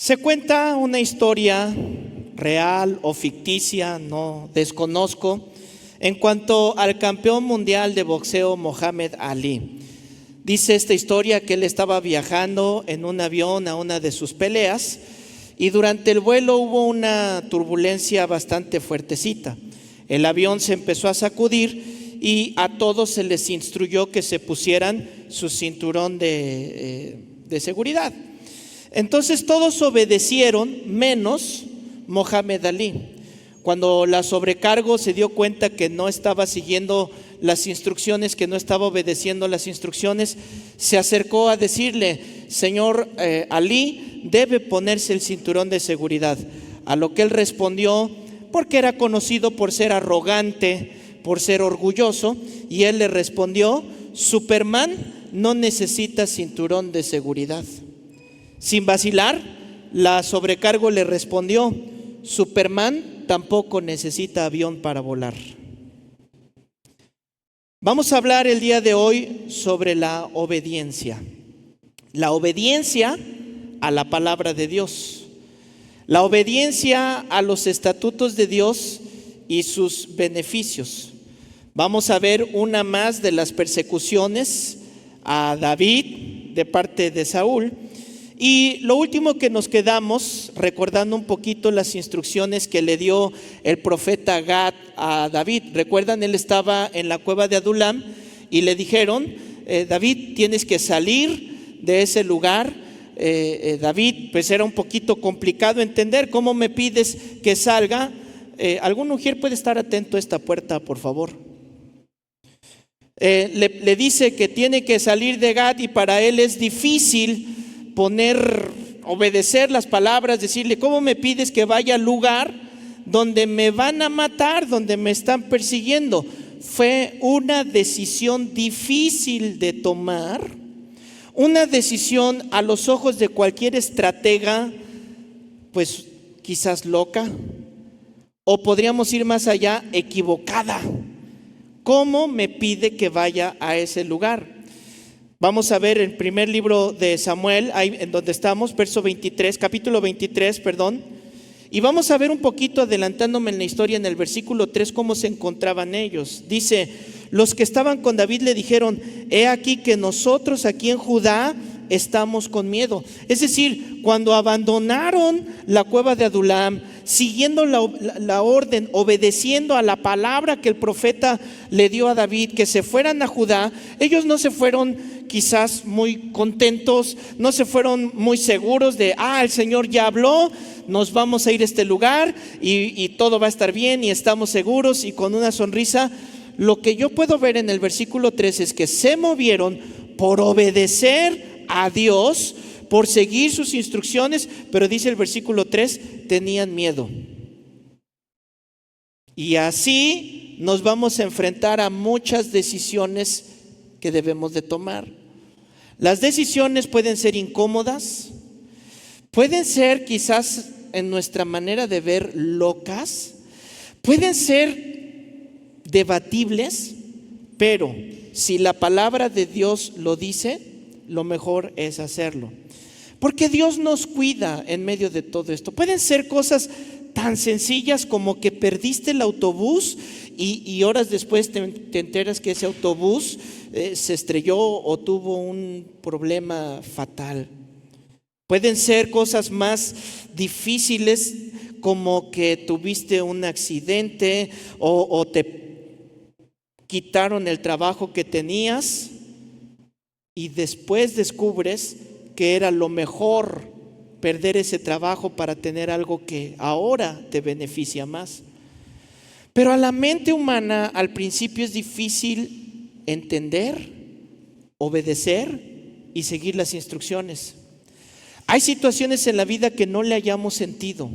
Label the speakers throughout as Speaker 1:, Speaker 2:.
Speaker 1: Se cuenta una historia real o ficticia, no desconozco, en cuanto al campeón mundial de boxeo Muhammad Ali. Dice esta historia que él estaba viajando en un avión a una de sus peleas y durante el vuelo hubo una turbulencia bastante fuertecita. El avión se empezó a sacudir y a todos se les instruyó que se pusieran su cinturón de seguridad. Entonces todos obedecieron, menos Muhammad Ali. Cuando la sobrecargo se dio cuenta que no estaba siguiendo las instrucciones, que no estaba obedeciendo las instrucciones, se acercó a decirle: señor Ali, debe ponerse el cinturón de seguridad. A lo que él respondió, porque era conocido por ser arrogante, por ser orgulloso, y él le respondió: Superman no necesita cinturón de seguridad. Sin vacilar, la sobrecargo le respondió: Superman tampoco necesita avión para volar. Vamos a hablar el día de hoy sobre la obediencia. La obediencia a la palabra de Dios. La obediencia a los estatutos de Dios y sus beneficios. Vamos a ver una más de las persecuciones a David de parte de Saúl. Y lo último que nos quedamos, recordando un poquito las instrucciones que le dio el profeta Gad a David. Recuerdan, él estaba en la cueva de Adulam y le dijeron: David, tienes que salir de ese lugar. David, pues era un poquito complicado entender. ¿Cómo me pides que salga? ¿Algún mujer puede estar atento a esta puerta, por favor? Le dice que tiene que salir de Gad y para él es difícil obedecer las palabras, decirle: ¿cómo me pides que vaya al lugar donde me van a matar, donde me están persiguiendo? Fue una decisión difícil de tomar, una decisión a los ojos de cualquier estratega, pues quizás loca, o podríamos ir más allá, equivocada. ¿Cómo me pide que vaya a ese lugar? Vamos a ver el primer libro de Samuel, ahí en donde estamos, capítulo 23, y vamos a ver un poquito, adelantándome en la historia, en el versículo 3, cómo se encontraban ellos. Dice: los que estaban con David le dijeron: he aquí que nosotros aquí en Judá estamos con miedo. Es decir, cuando abandonaron la cueva de Adulam, siguiendo la orden, obedeciendo a la palabra que el profeta le dio a David, que se fueran a Judá, ellos no se fueron quizás muy contentos, no se fueron muy seguros de: el Señor ya habló, nos vamos a ir a este lugar y todo va a estar bien y estamos seguros y con una sonrisa. Lo que yo puedo ver en el versículo 3 es que se movieron por obedecer a Dios, por seguir sus instrucciones, pero dice el versículo 3, tenían miedo. Y así nos vamos a enfrentar a muchas decisiones que debemos de tomar. Las decisiones pueden ser incómodas, pueden ser quizás en nuestra manera de ver locas, pueden ser debatibles, pero si la palabra de Dios lo dice, lo mejor es hacerlo. Porque Dios nos cuida en medio de todo esto. Pueden ser cosas tan sencillas como que perdiste el autobús y horas después te enteras que ese autobús se estrelló o tuvo un problema fatal. Pueden ser cosas más difíciles como que tuviste un accidente o te quitaron el trabajo que tenías y después descubres que era lo mejor perder ese trabajo para tener algo que ahora te beneficia más. Pero a la mente humana al principio es difícil entender, obedecer y seguir las instrucciones. Hay situaciones en la vida que no le hayamos sentido.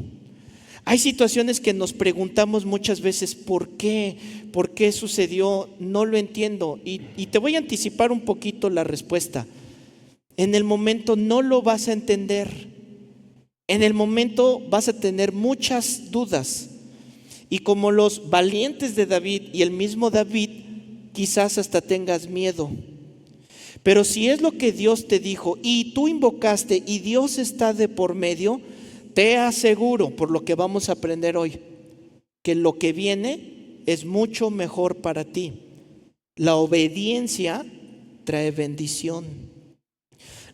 Speaker 1: Hay situaciones que nos preguntamos muchas veces: ¿por qué? ¿Por qué sucedió? No lo entiendo. Y te voy a anticipar un poquito la respuesta. En el momento no lo vas a entender. En el momento vas a tener muchas dudas. Y como los valientes de David y el mismo David, quizás hasta tengas miedo. Pero si es lo que Dios te dijo y tú invocaste y Dios está de por medio, te aseguro, por lo que vamos a aprender hoy, que lo que viene es mucho mejor para ti. La obediencia trae bendición.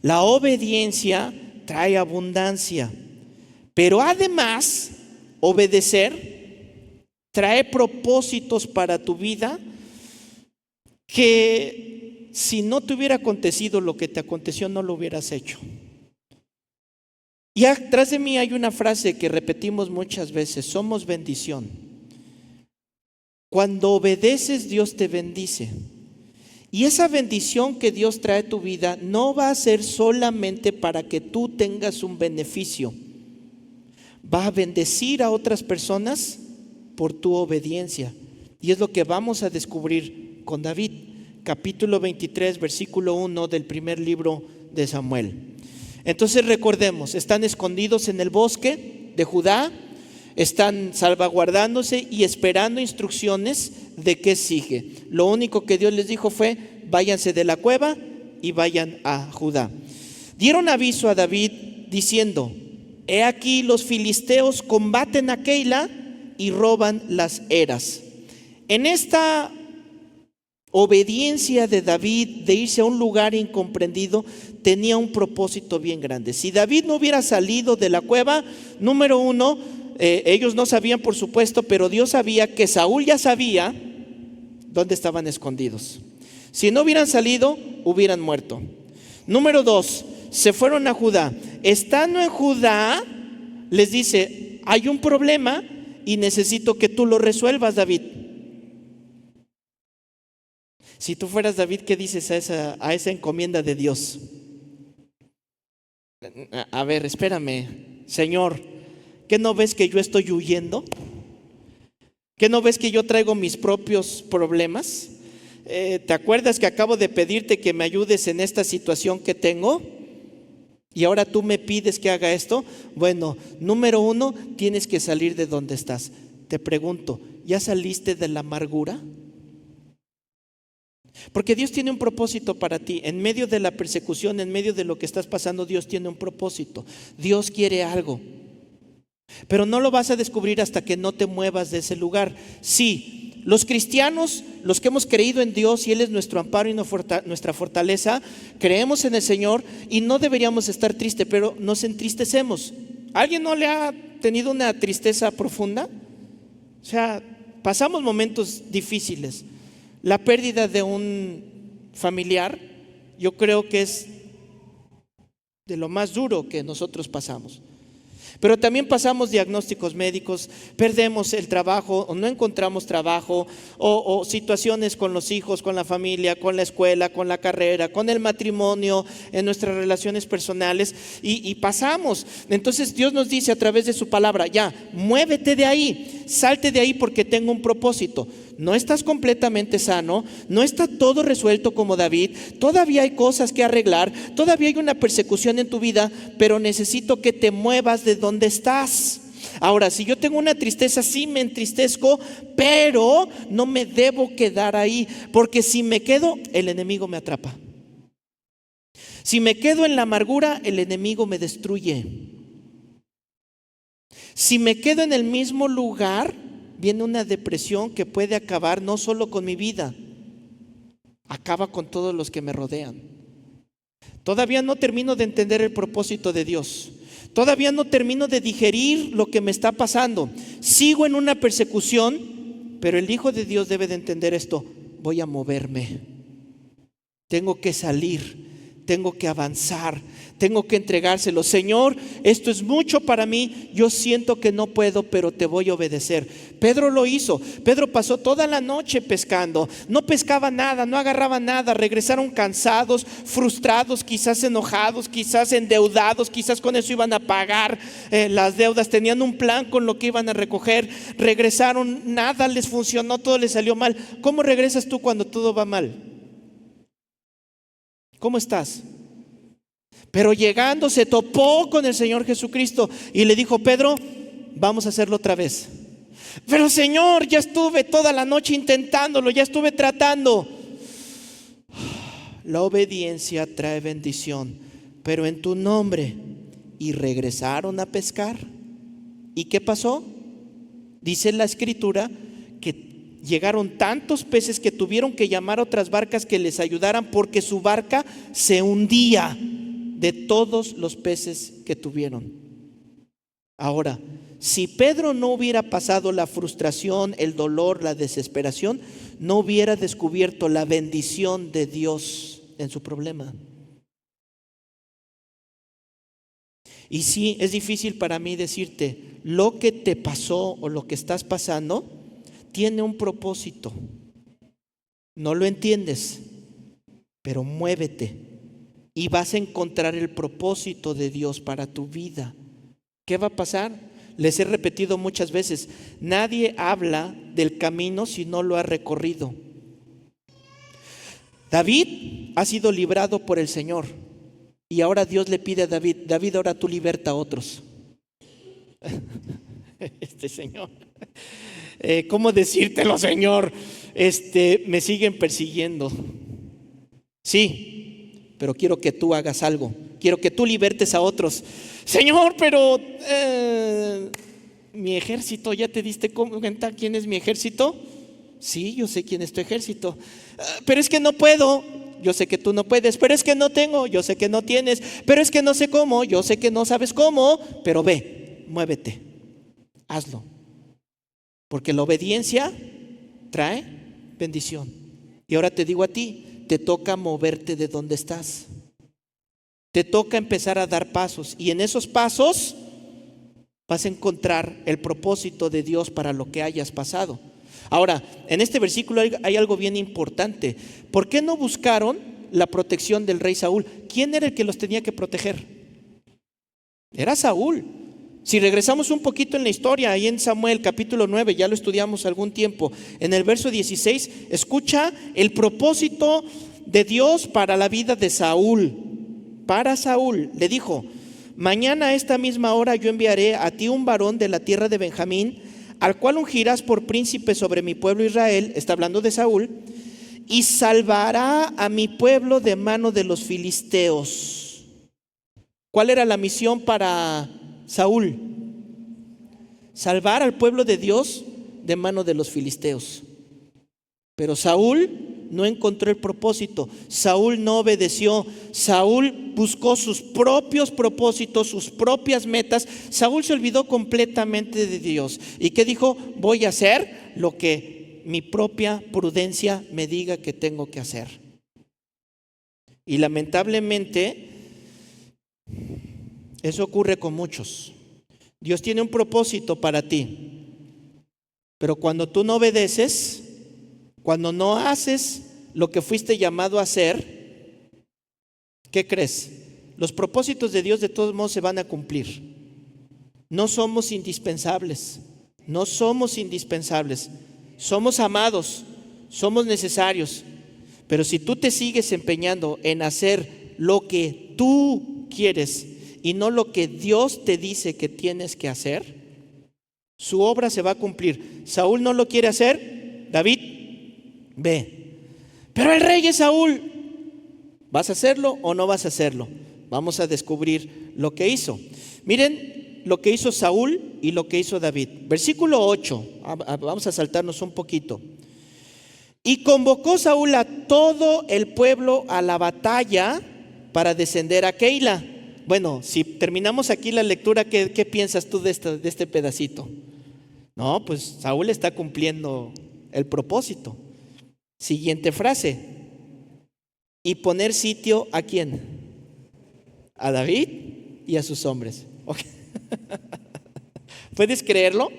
Speaker 1: La obediencia trae abundancia. Pero además, obedecer trae propósitos para tu vida que si no te hubiera acontecido lo que te aconteció, no lo hubieras hecho. Y atrás de mí hay una frase que repetimos muchas veces: somos bendición. Cuando obedeces, Dios te bendice. Y esa bendición que Dios trae a tu vida no va a ser solamente para que tú tengas un beneficio. Va a bendecir a otras personas por tu obediencia. Y es lo que vamos a descubrir con David. Capítulo 23, versículo 1 del primer libro de Samuel. Entonces recordemos, están escondidos en el bosque de Judá, están salvaguardándose y esperando instrucciones de qué sigue. Lo único que Dios les dijo fue: váyanse de la cueva y vayan a Judá. Dieron aviso a David diciendo: he aquí los filisteos combaten a Keila y roban las eras. En esta obediencia de David de irse a un lugar incomprendido tenía un propósito bien grande. Si David no hubiera salido de la cueva, número uno, ellos no sabían, por supuesto, pero Dios sabía que Saúl ya sabía dónde estaban escondidos. Si no hubieran salido, hubieran muerto. Número dos, se fueron a Judá. Estando en Judá, les dice: hay un problema y necesito que tú lo resuelvas, David. Si tú fueras David, ¿qué dices a esa encomienda de Dios? A ver, espérame, Señor, ¿qué no ves que yo estoy huyendo? ¿Qué no ves que yo traigo mis propios problemas? ¿Te acuerdas que acabo de pedirte que me ayudes en esta situación que tengo? Y ahora tú me pides que haga esto. Bueno, número uno, tienes que salir de donde estás. Te pregunto, ¿ya saliste de la amargura? Porque Dios tiene un propósito para ti. En medio de la persecución, en medio de lo que estás pasando, Dios tiene un propósito. Dios quiere algo. Pero no lo vas a descubrir hasta que no te muevas de ese lugar. Sí, los cristianos, los que hemos creído en Dios y Él es nuestro amparo y nuestra fortaleza, creemos en el Señor y no deberíamos estar tristes, pero nos entristecemos. ¿Alguien no le ha tenido una tristeza profunda? O sea, pasamos momentos difíciles. La pérdida de un familiar, yo creo que es de lo más duro que nosotros pasamos. Pero también pasamos diagnósticos médicos, perdemos el trabajo o no encontramos trabajo, o situaciones con los hijos, con la familia, con la escuela, con la carrera, con el matrimonio, en nuestras relaciones personales y pasamos. Entonces Dios nos dice a través de su palabra: ya, muévete de ahí, salte de ahí porque tengo un propósito. No estás completamente sano, no está todo resuelto como David, todavía hay cosas que arreglar, todavía hay una persecución en tu vida, pero necesito que te muevas de donde estás. Ahora, si yo tengo una tristeza, sí me entristezco, pero no me debo quedar ahí, porque si me quedo, el enemigo me atrapa. Si me quedo en la amargura, el enemigo me destruye. Si me quedo en el mismo lugar, viene una depresión que puede acabar no solo con mi vida, acaba con todos los que me rodean. Todavía no termino de entender el propósito de Dios. Todavía no termino de digerir lo que me está pasando. Sigo en una persecución, pero el Hijo de Dios debe de entender esto: voy a moverme. Tengo que salir. Tengo que avanzar, tengo que entregárselo. Señor, esto es mucho para mí, yo siento que no puedo, pero te voy a obedecer. Pedro lo hizo. Pedro pasó toda la noche pescando, no pescaba nada, no agarraba nada. Regresaron cansados, frustrados, quizás enojados, quizás endeudados, quizás con eso iban a pagar las deudas, tenían un plan con lo que iban a recoger. Regresaron, nada les funcionó, todo les salió mal. ¿Cómo regresas tú cuando todo va mal? ¿Cómo estás? Pero llegando se topó con el Señor Jesucristo y le dijo: Pedro, vamos a hacerlo otra vez. Pero Señor, ya estuve toda la noche intentándolo, ya estuve tratando. La obediencia trae bendición, pero en tu nombre. Y regresaron a pescar. ¿Y qué pasó? Dice la Escritura que llegaron tantos peces que tuvieron que llamar a otras barcas que les ayudaran porque su barca se hundía de todos los peces que tuvieron. Ahora, si Pedro no hubiera pasado la frustración, el dolor, la desesperación, no hubiera descubierto la bendición de Dios en su problema. Y sí, es difícil para mí decirte, lo que te pasó o lo que estás pasando tiene un propósito. No lo entiendes, pero muévete y vas a encontrar el propósito de Dios para tu vida. ¿Qué va a pasar? Les he repetido muchas veces, nadie habla del camino si no lo ha recorrido. David ha sido librado por el Señor y ahora Dios le pide a David, David, ahora tú liberta a otros. Señor, ¿cómo decírtelo, Señor? Me siguen persiguiendo. Sí, pero quiero que tú hagas algo. Quiero que tú libertes a otros. Señor, pero mi ejército, ¿ya te diste cuenta quién es mi ejército? Sí, yo sé quién es tu ejército. Pero es que no puedo. Yo sé que tú no puedes. Pero es que no tengo. Yo sé que no tienes. Pero es que no sé cómo. Yo sé que no sabes cómo. Pero ve, muévete. Hazlo. Porque la obediencia trae bendición. Y ahora te digo a ti, te toca moverte de donde estás. Te toca empezar a dar pasos. Y en esos pasos vas a encontrar el propósito de Dios para lo que hayas pasado. Ahora, en este versículo hay algo bien importante. ¿Por qué no buscaron la protección del rey Saúl? ¿Quién era el que los tenía que proteger? Era Saúl. Si regresamos un poquito en la historia, ahí en Samuel capítulo 9, ya lo estudiamos algún tiempo, en el verso 16, escucha el propósito de Dios para la vida de Saúl. Para Saúl, le dijo, mañana a esta misma hora yo enviaré a ti un varón de la tierra de Benjamín, al cual ungirás por príncipe sobre mi pueblo Israel, está hablando de Saúl, y salvará a mi pueblo de mano de los filisteos. ¿Cuál era la misión para Saúl? Salvar al pueblo de Dios de mano de los filisteos. Pero Saúl no encontró el propósito. Saúl no obedeció. Saúl buscó sus propios propósitos, sus propias metas. Saúl se olvidó completamente de Dios. ¿Y qué dijo? Voy a hacer lo que mi propia prudencia me diga que tengo que hacer. Y lamentablemente eso ocurre con muchos. Dios tiene un propósito para ti, pero cuando tú no obedeces, cuando no haces lo que fuiste llamado a hacer, ¿qué crees? Los propósitos de Dios de todos modos se van a cumplir. No somos indispensables, no somos indispensables. Somos amados, somos necesarios. Pero si tú te sigues empeñando en hacer lo que tú quieres y no lo que Dios te dice que tienes que hacer, su obra se va a cumplir. Saúl no lo quiere hacer, David, ve. Pero el rey es Saúl. ¿Vas a hacerlo o no vas a hacerlo? Vamos a descubrir lo que hizo. Miren lo que hizo Saúl y lo que hizo David. Versículo 8, vamos a saltarnos un poquito. Y convocó Saúl a todo el pueblo a la batalla para descender a Keila. Bueno, si terminamos aquí la lectura, ¿qué piensas tú de este pedacito? No, pues Saúl está cumpliendo el propósito. Siguiente frase. Y poner sitio ¿a quién? A David y a sus hombres. Okay. ¿Puedes creerlo?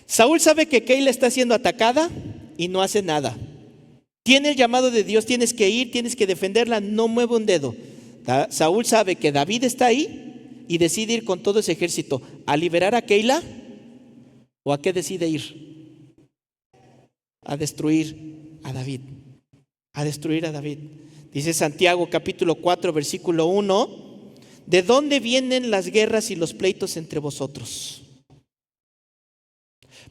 Speaker 1: Saúl sabe que Keila está siendo atacada y no hace nada. Tiene el llamado de Dios, tienes que ir, tienes que defenderla, no mueve un dedo. Saúl sabe que David está ahí y decide ir con todo ese ejército a liberar a Keila. ¿O a qué decide ir? A destruir a David. A destruir a David. Dice Santiago capítulo 4 versículo 1. ¿De dónde vienen las guerras y los pleitos entre vosotros?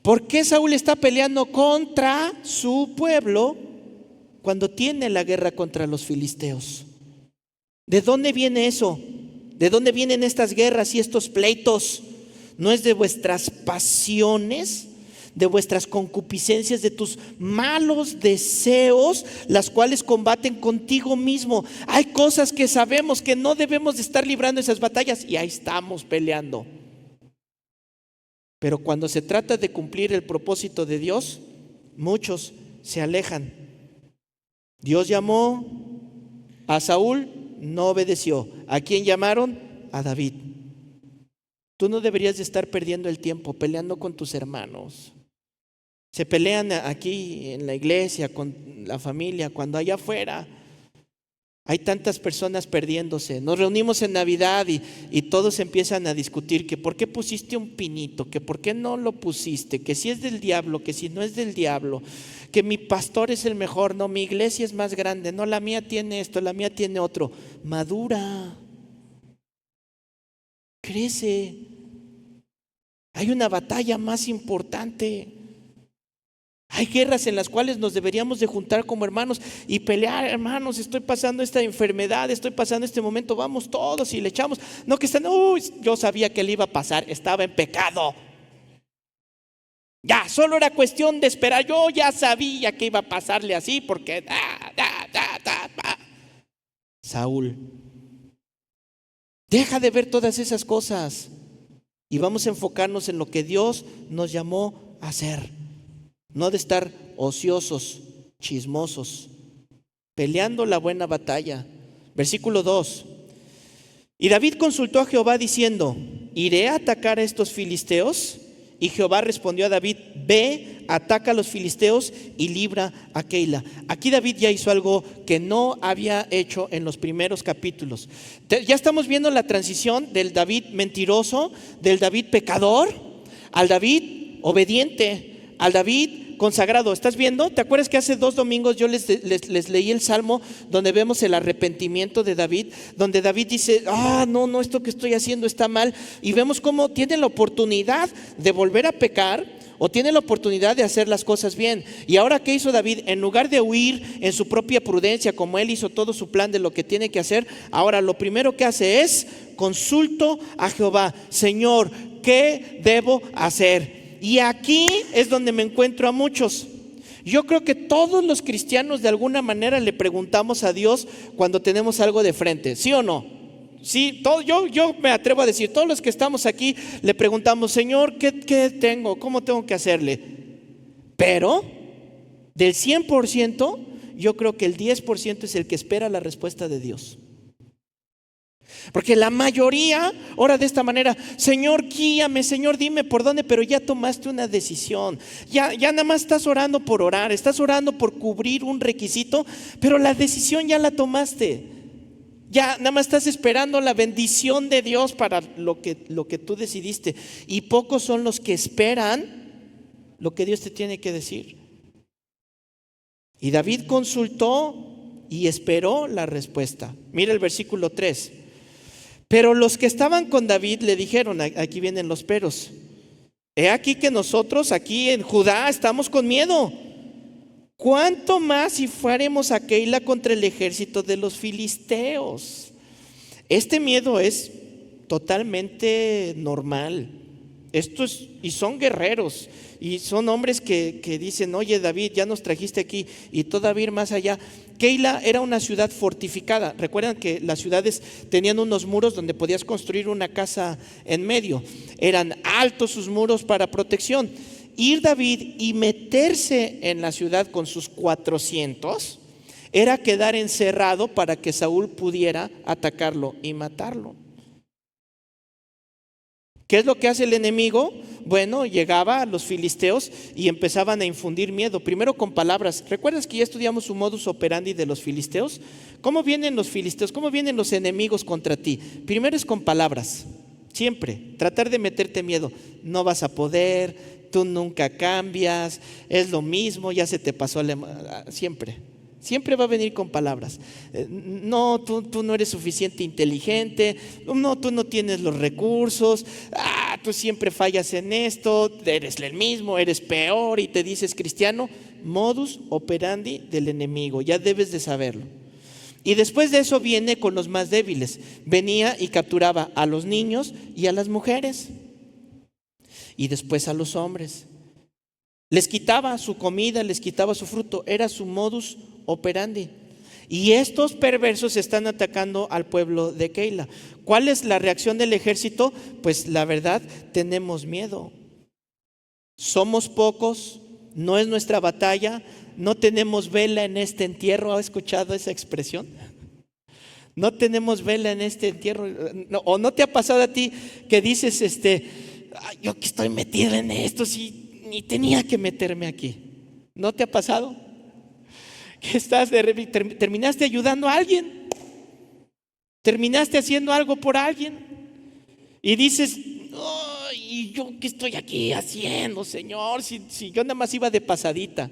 Speaker 1: ¿Por qué Saúl está peleando contra su pueblo cuando tiene la guerra contra los filisteos? ¿De dónde viene eso? ¿De dónde vienen estas guerras y estos pleitos? no es de vuestras pasiones, de vuestras concupiscencias, de tus malos deseos, las cuales combaten contigo mismo. Hay cosas que sabemos que no debemos de estar librando esas batallas y ahí estamos peleando. Pero cuando se trata de cumplir el propósito de Dios, muchos se alejan. Dios llamó a Saúl, no obedeció. ¿A quién llamaron? A David. Tú no deberías de estar perdiendo el tiempo peleando con tus hermanos. Se pelean aquí en la iglesia, con la familia, cuando allá afuera hay tantas personas perdiéndose. Nos reunimos en Navidad y todos empiezan a discutir que por qué pusiste un pinito, que por qué no lo pusiste, que si es del diablo, que si no es del diablo, que mi pastor es el mejor, no, mi iglesia es más grande, no, la mía tiene esto, la mía tiene otro. Madura, crece. Hay una batalla más importante. Hay guerras en las cuales nos deberíamos de juntar como hermanos y pelear. Hermanos, estoy pasando esta enfermedad, estoy pasando este momento, vamos todos y le echamos. No que están, yo sabía que le iba a pasar, estaba en pecado. Ya, solo era cuestión de esperar. Yo ya sabía que iba a pasarle así porque Saúl, deja de ver todas esas cosas y vamos a enfocarnos en lo que Dios nos llamó a hacer. No de estar ociosos, chismosos, peleando la buena batalla. Versículo 2. Y David consultó a Jehová diciendo: ¿iré a atacar a estos filisteos? Y Jehová respondió a David: ve, ataca a los filisteos y libra a Keila. Aquí David ya hizo algo que no había hecho en los primeros capítulos. Ya estamos viendo la transición del David mentiroso, del David pecador, al David obediente, al David consagrado. ¿Estás viendo? ¿Te acuerdas que hace 2 domingos yo les leí el Salmo donde vemos el arrepentimiento de David? Donde David dice: no, esto que estoy haciendo está mal. Y vemos cómo tiene la oportunidad de volver a pecar o tiene la oportunidad de hacer las cosas bien. Y ahora, ¿qué hizo David? En lugar de huir en su propia prudencia, como él hizo todo su plan de lo que tiene que hacer, ahora lo primero que hace es: consulto a Jehová. Señor, ¿qué debo hacer? Y aquí es donde me encuentro a muchos. Yo creo que todos los cristianos de alguna manera le preguntamos a Dios cuando tenemos algo de frente, ¿sí o no? Sí, yo me atrevo a decir, todos los que estamos aquí le preguntamos: Señor, ¿qué tengo? ¿Cómo tengo que hacerle? Pero del 100%, yo creo que el 10% es el que espera la respuesta de Dios. Porque la mayoría ora de esta manera: Señor, guíame, Señor, dime por dónde, pero ya tomaste una decisión. Ya nada más estás orando por orar, estás orando por cubrir un requisito, pero la decisión ya la tomaste. Ya nada más estás esperando la bendición de Dios para lo que tú decidiste. Y pocos son los que esperan lo que Dios te tiene que decir. Y David consultó y esperó la respuesta. Mira el versículo 3. Pero los que estaban con David le dijeron, aquí vienen los peros: he aquí que nosotros aquí en Judá estamos con miedo. ¿Cuánto más si fuéramos a Keila contra el ejército de los filisteos? Este miedo es totalmente normal. Y son guerreros y son hombres que dicen: oye, David, ya nos trajiste aquí y todavía ir más allá. Keila era una ciudad fortificada. Recuerdan que las ciudades tenían unos muros donde podías construir una casa en medio. Eran altos sus muros para protección. Ir David y meterse en la ciudad con sus 400 era quedar encerrado para que Saúl pudiera atacarlo y matarlo. ¿Qué es lo que hace el enemigo? Bueno, llegaba a los filisteos y empezaban a infundir miedo, primero con palabras. ¿Recuerdas que ya estudiamos su modus operandi de los filisteos? ¿Cómo vienen los filisteos? ¿Cómo vienen los enemigos contra ti? Primero es con palabras, siempre, tratar de meterte miedo. No vas a poder, tú nunca cambias, es lo mismo, ya se te pasó Siempre va a venir con palabras. No, tú no eres suficiente inteligente. No, tú no tienes los recursos. Tú siempre fallas en esto. Eres el mismo, eres peor y te dices cristiano. Modus operandi del enemigo. Ya debes de saberlo. Y después de eso viene con los más débiles. Venía y capturaba a los niños y a las mujeres. y después a los hombres. Les quitaba su comida, les quitaba su fruto, era su modus operandi. Y estos perversos están atacando al pueblo de Keila. ¿Cuál es la reacción del ejército? Pues la verdad, tenemos miedo. Somos pocos, no es nuestra batalla, no tenemos vela en este entierro. ¿Ha escuchado esa expresión? No tenemos vela en este entierro. ¿O no te ha pasado a ti que dices, "Ay, yo que estoy metido en esto, sí, ni tenía que meterme aquí"? ¿No te ha pasado? Que terminaste ayudando a alguien, terminaste haciendo algo por alguien y dices, "Ay, ¿y yo qué estoy aquí haciendo, Señor? Si yo nada más iba de pasadita,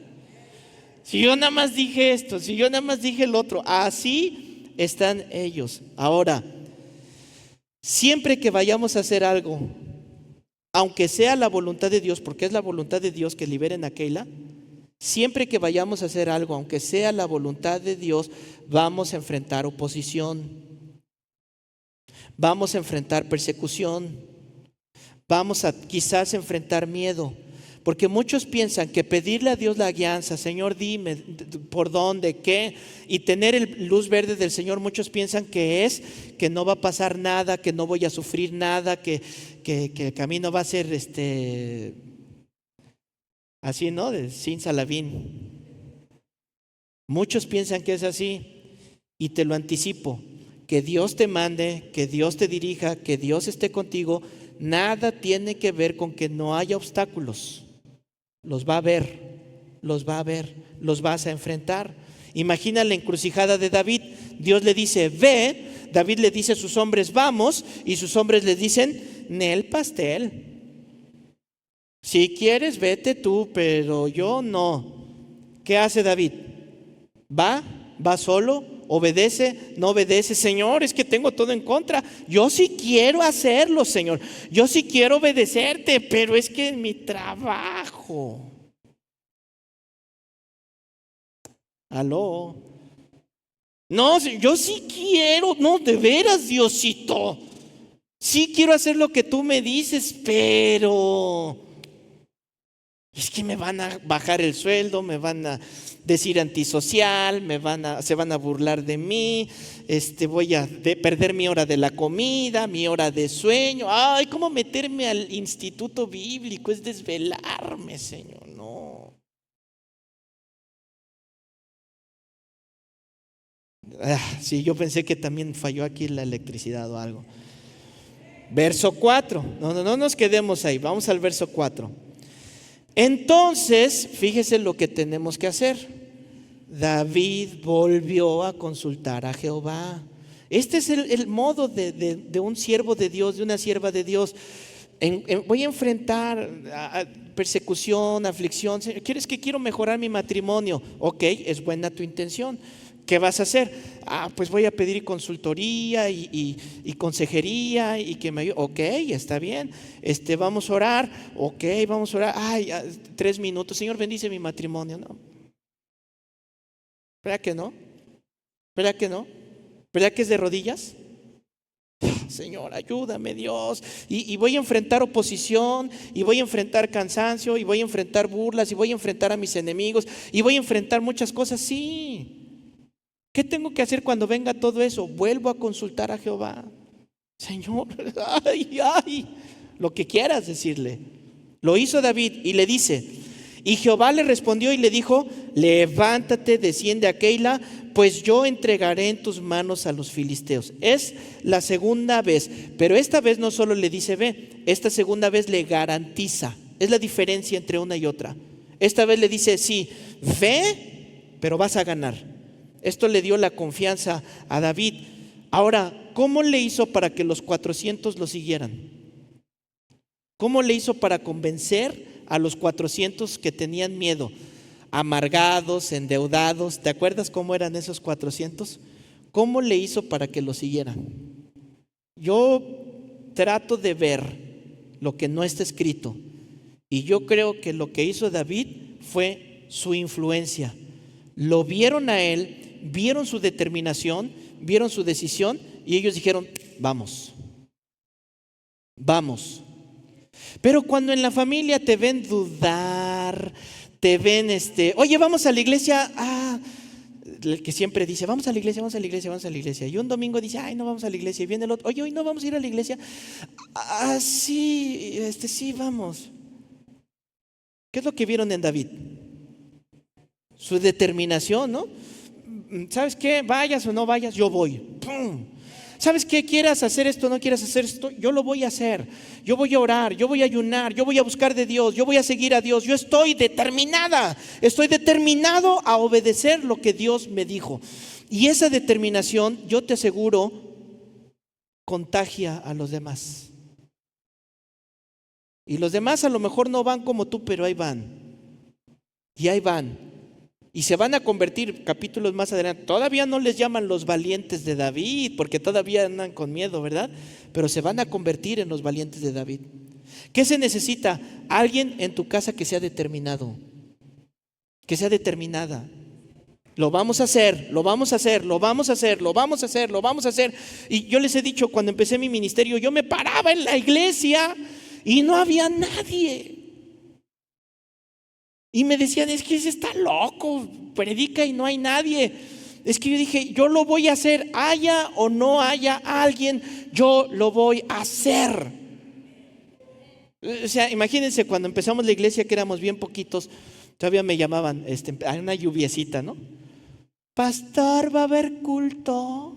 Speaker 1: si yo nada más dije esto, si yo nada más dije el otro". Así están ellos. Ahora, siempre que vayamos a hacer algo, aunque sea la voluntad de Dios, porque es la voluntad de Dios que liberen a Keila, siempre que vayamos a hacer algo, aunque sea la voluntad de Dios, vamos a enfrentar oposición, vamos a enfrentar persecución, vamos a quizás enfrentar miedo, porque muchos piensan que pedirle a Dios la guianza, Señor, dime por dónde, qué, y tener el luz verde del Señor, muchos piensan que es que no va a pasar nada, que no voy a sufrir nada, que el camino va a ser así, ¿no? De sin Salavín. Muchos piensan que es así, y te lo anticipo, que Dios te mande, que Dios te dirija, que Dios esté contigo, nada tiene que ver con que no haya obstáculos. Los va a ver, los vas a enfrentar. Imagina la encrucijada de David. Dios le dice, ve. David le dice a sus hombres, vamos. Y sus hombres le dicen, Nel pastel. Si quieres, vete tú, pero yo no. ¿Qué hace David? Va solo, obedece, no obedece. Señor, es que tengo todo en contra. Yo sí quiero hacerlo, Señor. Yo sí quiero obedecerte, pero es que mi trabajo. ¿Aló? No, yo sí quiero, no, de veras, Diosito. Sí quiero hacer lo que tú me dices, pero es que me van a bajar el sueldo, me van a decir antisocial, se van a burlar de mí, voy a perder mi hora de la comida, mi hora de sueño. Ay, ¿cómo meterme al instituto bíblico? Es desvelarme, Señor, no. Sí, yo pensé que también falló aquí la electricidad o algo. Verso 4, no nos quedemos ahí, vamos al verso 4. Entonces, fíjese lo que tenemos que hacer. David volvió a consultar a Jehová. Este es el modo de un siervo de Dios, de una sierva de Dios. Voy a enfrentar persecución, aflicción. ¿Quieres que quiero mejorar mi matrimonio? Ok, es buena tu intención. ¿Qué vas a hacer? Pues voy a pedir consultoría y consejería y que me ayude. Ok, está bien. Vamos a orar. Ok, vamos a orar. 3 minutos. Señor, bendice mi matrimonio. No. ¿Verdad que no? ¿Verdad que no? ¿Verdad que es de rodillas? Señor, ayúdame, Dios. Y voy a enfrentar oposición, y voy a enfrentar cansancio, y voy a enfrentar burlas, y voy a enfrentar a mis enemigos, y voy a enfrentar muchas cosas. Sí. ¿Qué tengo que hacer cuando venga todo eso? Vuelvo a consultar a Jehová. Señor, lo que quieras decirle. Lo hizo David y le dice, y Jehová le respondió y le dijo, levántate, desciende a Keila, pues yo entregaré en tus manos a los filisteos. Es la segunda vez, pero esta vez no solo le dice ve, esta segunda vez le garantiza. Es la diferencia entre una y otra. Esta vez le dice, sí, ve, pero vas a ganar. Esto le dio la confianza a David. Ahora, ¿cómo le hizo para que los 400 lo siguieran? ¿Cómo le hizo para convencer a los 400 que tenían miedo? Amargados, endeudados. ¿Te acuerdas cómo eran esos 400? ¿Cómo le hizo para que lo siguieran? Yo trato de ver lo que no está escrito. Y yo creo que lo que hizo David fue su influencia. Lo vieron a él, vieron su determinación, vieron su decisión y ellos dijeron, vamos. Pero cuando en la familia te ven dudar, te ven oye, vamos a la iglesia, el que siempre dice, vamos a la iglesia, vamos a la iglesia, vamos a la iglesia. Y un domingo dice, ay, no vamos a la iglesia. Y viene el otro, oye, hoy no vamos a ir a la iglesia. Sí, sí, vamos. ¿Qué es lo que vieron en David? Su determinación, ¿no? ¿Sabes qué? Vayas o no vayas, yo voy. ¡Pum! ¿Sabes qué? Quieras hacer esto o no quieras hacer esto, yo lo voy a hacer. Yo voy a orar, yo voy a ayunar, yo voy a buscar de Dios, yo voy a seguir a Dios. Yo estoy determinada, estoy determinado a obedecer lo que Dios me dijo. Y esa determinación, yo te aseguro, contagia a los demás. Y los demás a lo mejor no van como tú, pero ahí van. Y ahí van. Y se van a convertir, capítulos más adelante, todavía no les llaman los valientes de David, porque todavía andan con miedo, ¿verdad? Pero se van a convertir en los valientes de David. ¿Qué se necesita? Alguien en tu casa que sea determinado, que sea determinada. Lo vamos a hacer, lo vamos a hacer, lo vamos a hacer, lo vamos a hacer, lo vamos a hacer. Y yo les he dicho, cuando empecé mi ministerio, yo me paraba en la iglesia y no había nadie. Y me decían, es que ese está loco, predica y no hay nadie. Es que yo dije, yo lo voy a hacer, haya o no haya alguien, yo lo voy a hacer. O sea, imagínense cuando empezamos la iglesia, que éramos bien poquitos, todavía me llamaban, hay una lluviecita, ¿no? Pastor, ¿va a haber culto?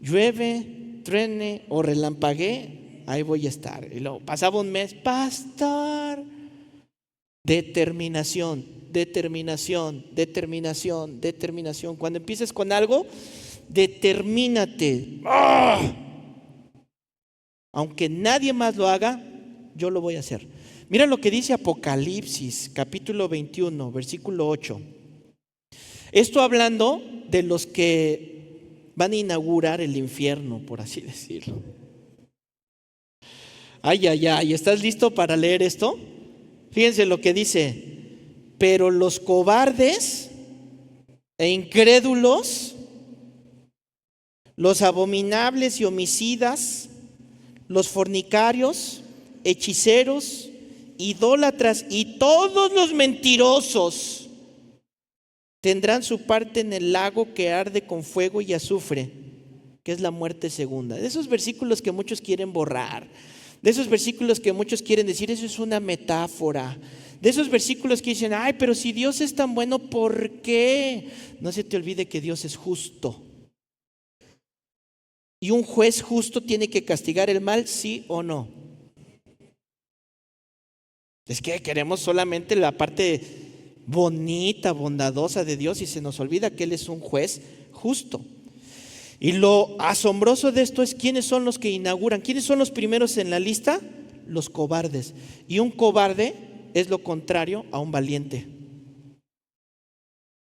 Speaker 1: Llueve, truene o relampaguee, ahí voy a estar. Y luego pasaba un mes, pastor. Determinación, determinación, determinación, determinación. Cuando empieces con algo, determínate. ¡Oh! Aunque nadie más lo haga, yo lo voy a hacer. Mira lo que dice Apocalipsis, capítulo 21, versículo 8. Esto hablando de los que van a inaugurar el infierno, por así decirlo. Ay, ay, ay, ¿estás listo para leer esto? Fíjense lo que dice: pero los cobardes e incrédulos, los abominables y homicidas, los fornicarios, hechiceros, idólatras y todos los mentirosos tendrán su parte en el lago que arde con fuego y azufre, que es la muerte segunda. De esos versículos que muchos quieren borrar, de esos versículos que muchos quieren decir, eso es una metáfora. De esos versículos que dicen, ay, pero si Dios es tan bueno, ¿por qué? No se te olvide que Dios es justo. Y un juez justo tiene que castigar el mal, ¿sí o no? Es que queremos solamente la parte bonita, bondadosa de Dios y se nos olvida que Él es un juez justo. Y lo asombroso de esto es quiénes son los que inauguran, quiénes son los primeros en la lista, los cobardes. Y un cobarde es lo contrario a un valiente.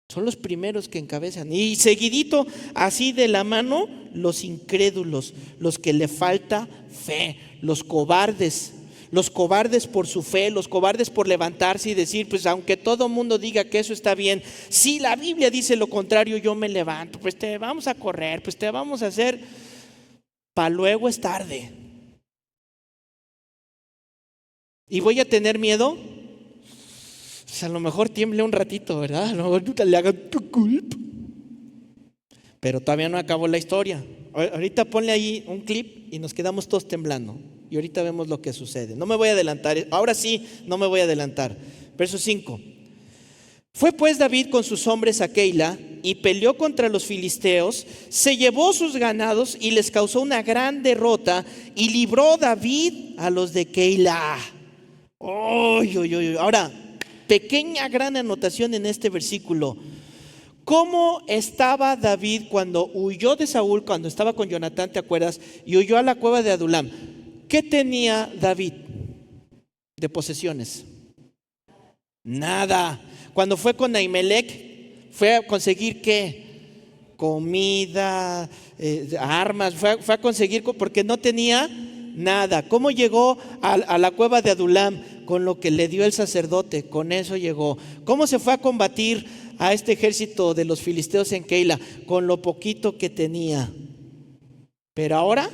Speaker 1: Son los primeros que encabezan. Y seguidito, así de la mano, los incrédulos, los que le falta fe, los cobardes. Los cobardes por su fe, los cobardes por levantarse y decir, pues aunque todo mundo diga que eso está bien, si la Biblia dice lo contrario, yo me levanto, pues te vamos a correr, pues te vamos a hacer, para luego es tarde. ¿Y voy a tener miedo? Pues a lo mejor tiemble un ratito, ¿verdad? A lo mejor le hagan tu culpa. Pero todavía no acabó la historia. Ahorita ponle ahí un clip y nos quedamos todos temblando. Y ahorita vemos lo que sucede. No me voy a adelantar. Ahora sí, no me voy a adelantar. Verso 5. Fue pues David con sus hombres a Keila y peleó contra los filisteos, se llevó sus ganados y les causó una gran derrota y libró David a los de Keila. Ahora, pequeña gran anotación en este versículo. ¿Cómo estaba David cuando huyó de Saúl, cuando estaba con Jonatán, te acuerdas? Y huyó a la cueva de Adulam. ¿Qué tenía David de posesiones? Nada. Cuando fue con Ahimelech, fue a conseguir ¿qué? Comida, armas, fue a conseguir, porque no tenía nada. ¿Cómo llegó a la cueva de Adulam? Con lo que le dio el sacerdote, con eso llegó. ¿Cómo se fue a combatir a este ejército de los filisteos en Keila? Con lo poquito que tenía. Pero ahora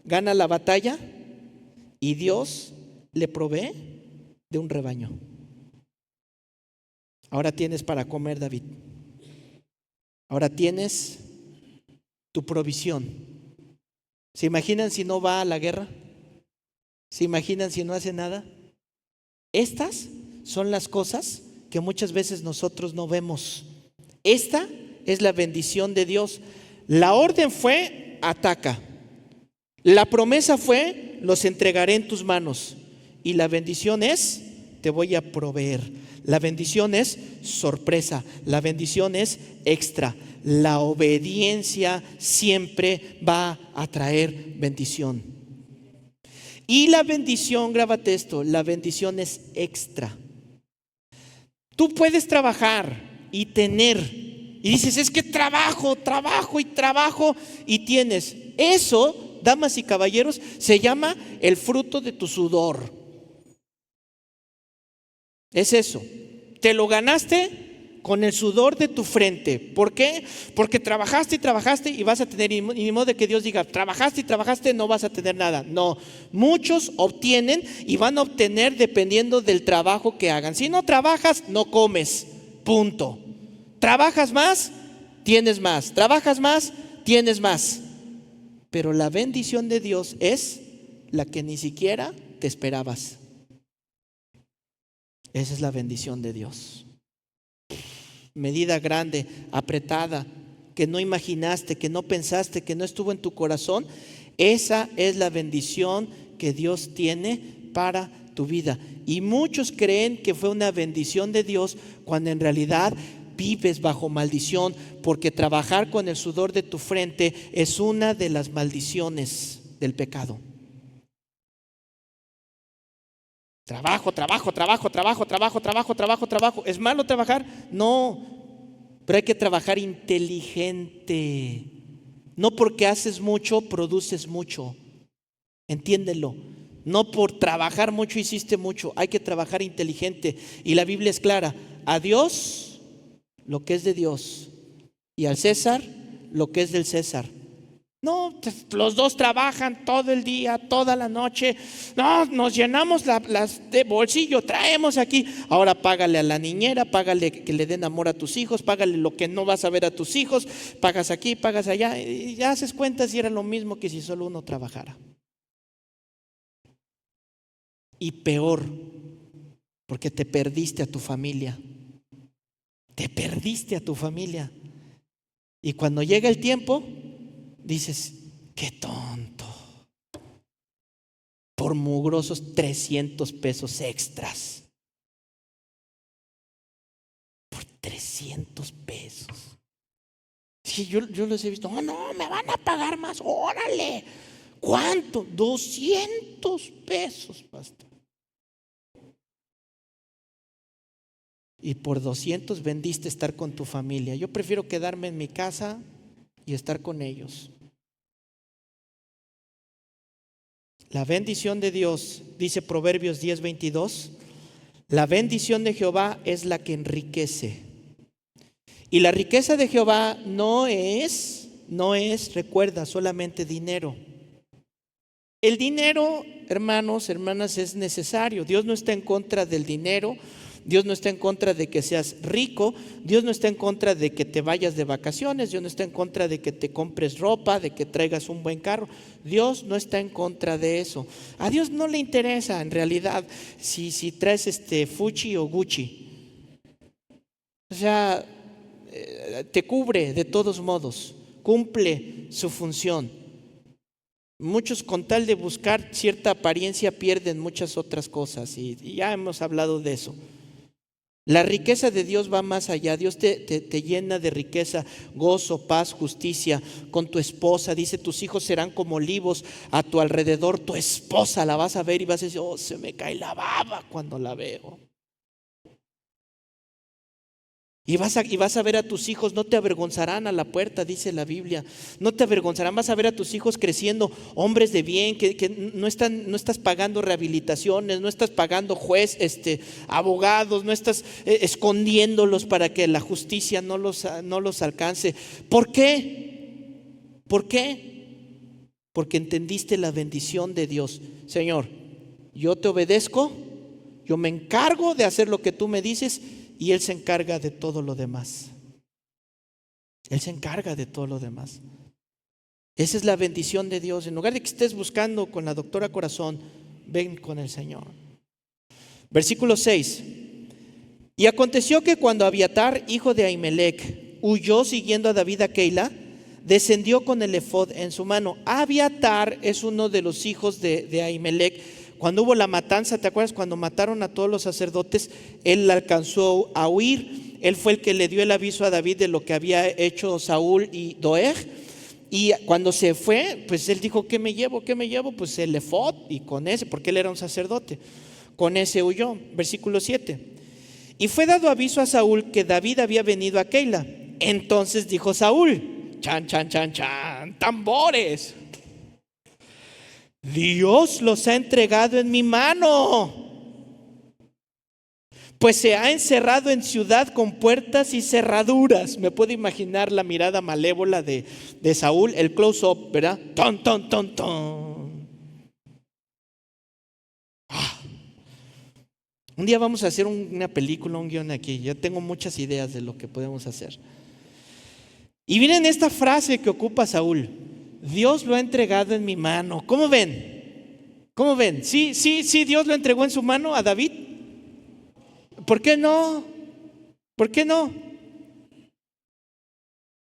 Speaker 1: gana la batalla y Dios le provee de un rebaño. Ahora tienes para comer, David. Ahora tienes tu provisión. ¿Se imaginan si no va a la guerra? ¿Se imaginan si no hace nada? Estas son las cosas que muchas veces nosotros no vemos. Esta es la bendición de Dios. La orden fue: ataca. La promesa fue: los entregaré en tus manos. Y la bendición es: te voy a proveer. La bendición es sorpresa. La bendición es extra. La obediencia siempre va a traer bendición. Y la bendición, grábate esto, la bendición es extra. Tú puedes trabajar y tener, y dices: es que trabajo y tienes. Eso, damas y caballeros, se llama el fruto de tu sudor. Es eso. Te lo ganaste con el sudor de tu frente. ¿Por qué? Porque trabajaste y vas a tener, y ni modo de que Dios diga: trabajaste, no vas a tener nada. No, muchos obtienen y van a obtener dependiendo del trabajo que hagan. Si no trabajas, no comes, punto. Trabajas más, tienes más. Trabajas más, tienes más. Pero la bendición de Dios es la que ni siquiera te esperabas. Esa es la bendición de Dios. Medida grande, apretada, que no imaginaste, que no pensaste, que no estuvo en tu corazón. Esa es la bendición que Dios tiene para tu vida. Y muchos creen que fue una bendición de Dios cuando en realidad vives bajo maldición, porque trabajar con el sudor de tu frente es una de las maldiciones del pecado. Trabajo. ¿Es malo trabajar? No, pero hay que trabajar inteligente. No porque haces mucho, produces mucho. Entiéndelo. No por trabajar mucho hiciste mucho. Hay que trabajar inteligente. Y la Biblia es clara: a Dios lo que es de Dios, y al César lo que es del César. No, los dos trabajan todo el día, toda la noche. No, nos llenamos las de bolsillo, traemos aquí. Ahora págale a la niñera, págale que le den amor a tus hijos, págale lo que no vas a ver a tus hijos, pagas aquí, pagas allá, y ya haces cuenta si era lo mismo que si solo uno trabajara. Y peor, porque te perdiste a tu familia. Te perdiste a tu familia. Y cuando llega el tiempo, dices: qué tonto. Por mugrosos 300 pesos extras. Por 300 pesos. Sí, yo los he visto. No, me van a pagar más. Órale. ¿Cuánto? 200 pesos, pastor. Y por 200 vendiste estar con tu familia. Yo prefiero quedarme en mi casa y estar con ellos. La bendición de Dios, dice Proverbios 10:22, la bendición de Jehová es la que enriquece. Y la riqueza de Jehová no es, recuerda, solamente dinero. El dinero, hermanos, hermanas, es necesario. Dios no está en contra del dinero. Dios no está en contra de que seas rico. Dios no está en contra de que te vayas de vacaciones. Dios no está en contra de que te compres ropa, de que traigas un buen carro. Dios no está en contra de eso. A Dios no le interesa en realidad si traes Fuchi o Gucci. O sea, te cubre de todos modos, cumple su función. Muchos, con tal de buscar cierta apariencia, pierden muchas otras cosas, y ya hemos hablado de eso. La riqueza de Dios va más allá. Dios te llena de riqueza, gozo, paz, justicia. Con tu esposa, dice: tus hijos serán como olivos a tu alrededor. Tu esposa la vas a ver y vas a decir: oh, se me cae la baba cuando la veo. Y vas a ver a tus hijos, no te avergonzarán a la puerta, dice la Biblia. No te avergonzarán, vas a ver a tus hijos creciendo, hombres de bien, que no estás pagando rehabilitaciones, no estás pagando abogados, no estás escondiéndolos para que la justicia no los alcance. ¿Por qué? ¿Por qué? porque entendiste la bendición de Dios. Señor, yo te obedezco, yo me encargo de hacer lo que tú me dices y Él se encarga de todo lo demás. Él se encarga de todo lo demás. Esa es la bendición de Dios. En lugar de que estés buscando con la doctora Corazón, ven con el Señor. Versículo 6. Y aconteció que cuando Abiatar, hijo de Ahimelech, huyó siguiendo a David a Keila, descendió con el efod en su mano. Abiatar es uno de los hijos de Ahimelech. Cuando hubo la matanza, ¿te acuerdas? Cuando mataron a todos los sacerdotes, él alcanzó a huir. Él fue el que le dio el aviso a David de lo que había hecho Saúl y Doeg. Y cuando se fue, pues él dijo, ¿qué me llevo? ¿Qué me llevo? Pues el efod, y con ese, porque él era un sacerdote, con ese huyó. Versículo 7. Y fue dado aviso a Saúl que David había venido a Keila. Entonces dijo Saúl, chan, chan, chan, chan, tambores, Dios los ha entregado en mi mano, pues se ha encerrado en ciudad con puertas y cerraduras. Me puedo imaginar la mirada malévola de Saúl, el close-up, ¿verdad? Ton, ton, ton, ton. Un día vamos a hacer una película, un guión aquí. Yo tengo muchas ideas de lo que podemos hacer. Y miren esta frase que ocupa Saúl: Dios lo ha entregado en mi mano. ¿Cómo ven? ¿Cómo ven? Sí, Dios lo entregó en su mano a David. ¿Por qué no? ¿Por qué no?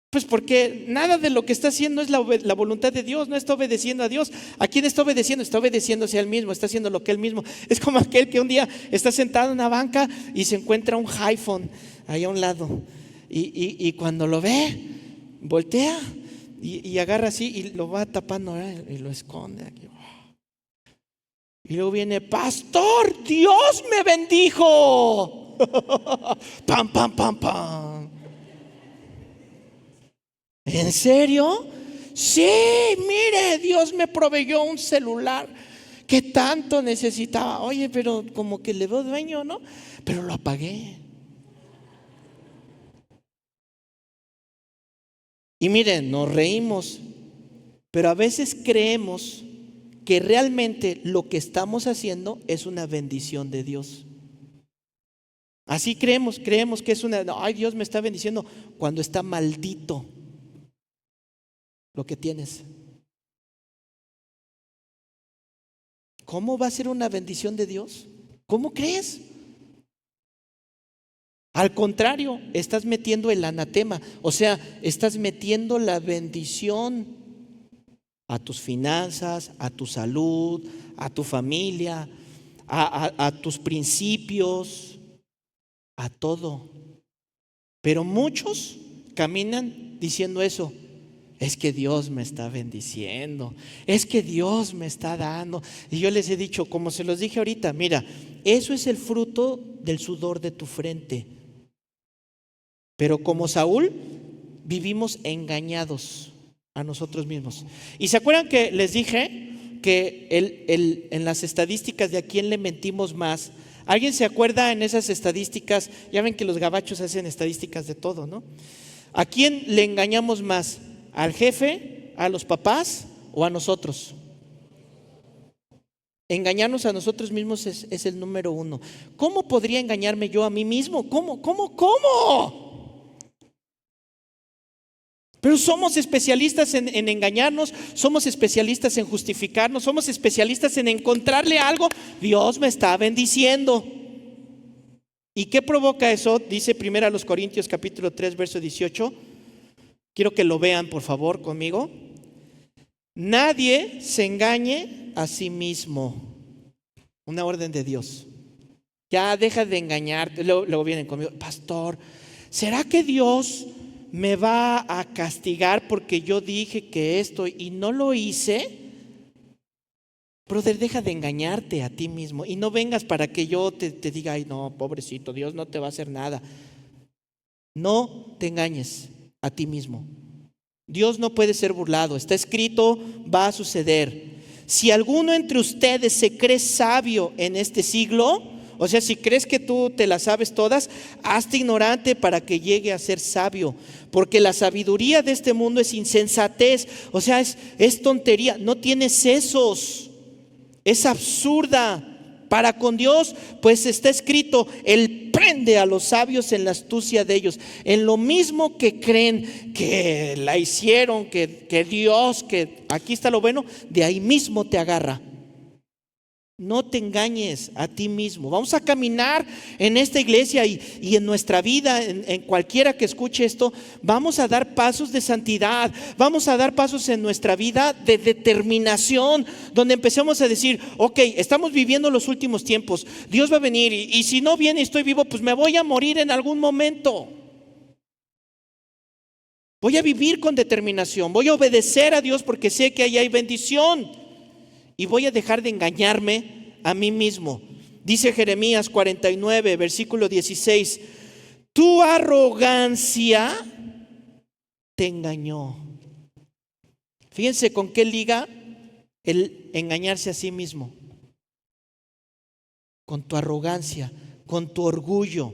Speaker 1: Pues porque nada de lo que está haciendo es la voluntad de Dios, no está obedeciendo a Dios. ¿A quién está obedeciendo? Está obedeciéndose a Él mismo, está haciendo lo que Él mismo. Es como aquel que un día está sentado en una banca y se encuentra un iPhone ahí a un lado. Y cuando lo ve, voltea y agarra así y lo va tapando, ¿verdad? Y lo esconde aquí. Y luego viene, pastor, Dios me bendijo. Pam, pam, pam, pam. ¿En serio? Sí, mire, Dios me proveyó un celular que tanto necesitaba. Oye, pero como que le veo dueño, ¿no? Pero lo apagué. Y miren, nos reímos, pero a veces creemos que realmente lo que estamos haciendo es una bendición de Dios. Así creemos que es una, ay, Dios me está bendiciendo, cuando está maldito lo que tienes. ¿Cómo va a ser una bendición de Dios? ¿Cómo crees? Al contrario, estás metiendo el anatema, o sea, estás metiendo la bendición a tus finanzas, a tu salud, a tu familia, a tus principios, a todo. Pero muchos caminan diciendo eso. Es que Dios me está bendiciendo, es que Dios me está dando. Y yo les he dicho, como se los dije ahorita, mira, eso es el fruto del sudor de tu frente. Pero como Saúl, vivimos engañados a nosotros mismos. ¿Y se acuerdan que les dije que en las estadísticas de a quién le mentimos más? ¿Alguien se acuerda en esas estadísticas? Ya ven que los gabachos hacen estadísticas de todo, ¿no? ¿A quién le engañamos más? ¿Al jefe, a los papás o a nosotros? Engañarnos a nosotros mismos es el número 1. ¿Cómo podría engañarme yo a mí mismo? ¿Cómo? Pero somos especialistas en engañarnos, somos especialistas en justificarnos, somos especialistas en encontrarle algo. Dios me está bendiciendo. ¿Y qué provoca eso? Dice 1 Corintios capítulo 3, verso 18. Quiero que lo vean, por favor, conmigo. Nadie se engañe a sí mismo. Una orden de Dios. Ya deja de engañarte. Luego vienen conmigo, pastor, ¿será que Dios me va a castigar porque yo dije que esto y no lo hice? Brother, deja de engañarte a ti mismo y no vengas para que yo te diga, ay no, pobrecito, Dios no te va a hacer nada. No te engañes a ti mismo. Dios no puede ser burlado, está escrito, va a suceder. Si alguno entre ustedes se cree sabio en este siglo, O sea, si crees que tú te las sabes todas, hazte ignorante para que llegue a ser sabio. Porque la sabiduría de este mundo es insensatez. O sea, es tontería, no tiene sesos. Es absurda para con Dios, pues está escrito: Él prende a los sabios en la astucia de ellos. En lo mismo que creen que la hicieron, que Dios, que aquí está lo bueno, de ahí mismo te agarra. No te engañes a ti mismo. Vamos a caminar en esta iglesia y en nuestra vida, en cualquiera que escuche esto, vamos a dar pasos de santidad, vamos a dar pasos en nuestra vida de determinación, donde empecemos a decir: ok, estamos viviendo los últimos tiempos, Dios va a venir y si no viene y estoy vivo, pues me voy a morir en algún momento. Voy a vivir con determinación, voy a obedecer a Dios porque sé que ahí hay bendición. Y voy a dejar de engañarme a mí mismo. Dice Jeremías 49, versículo 16: tu arrogancia te engañó. Fíjense con qué liga el engañarse a sí mismo. Con tu arrogancia, con tu orgullo.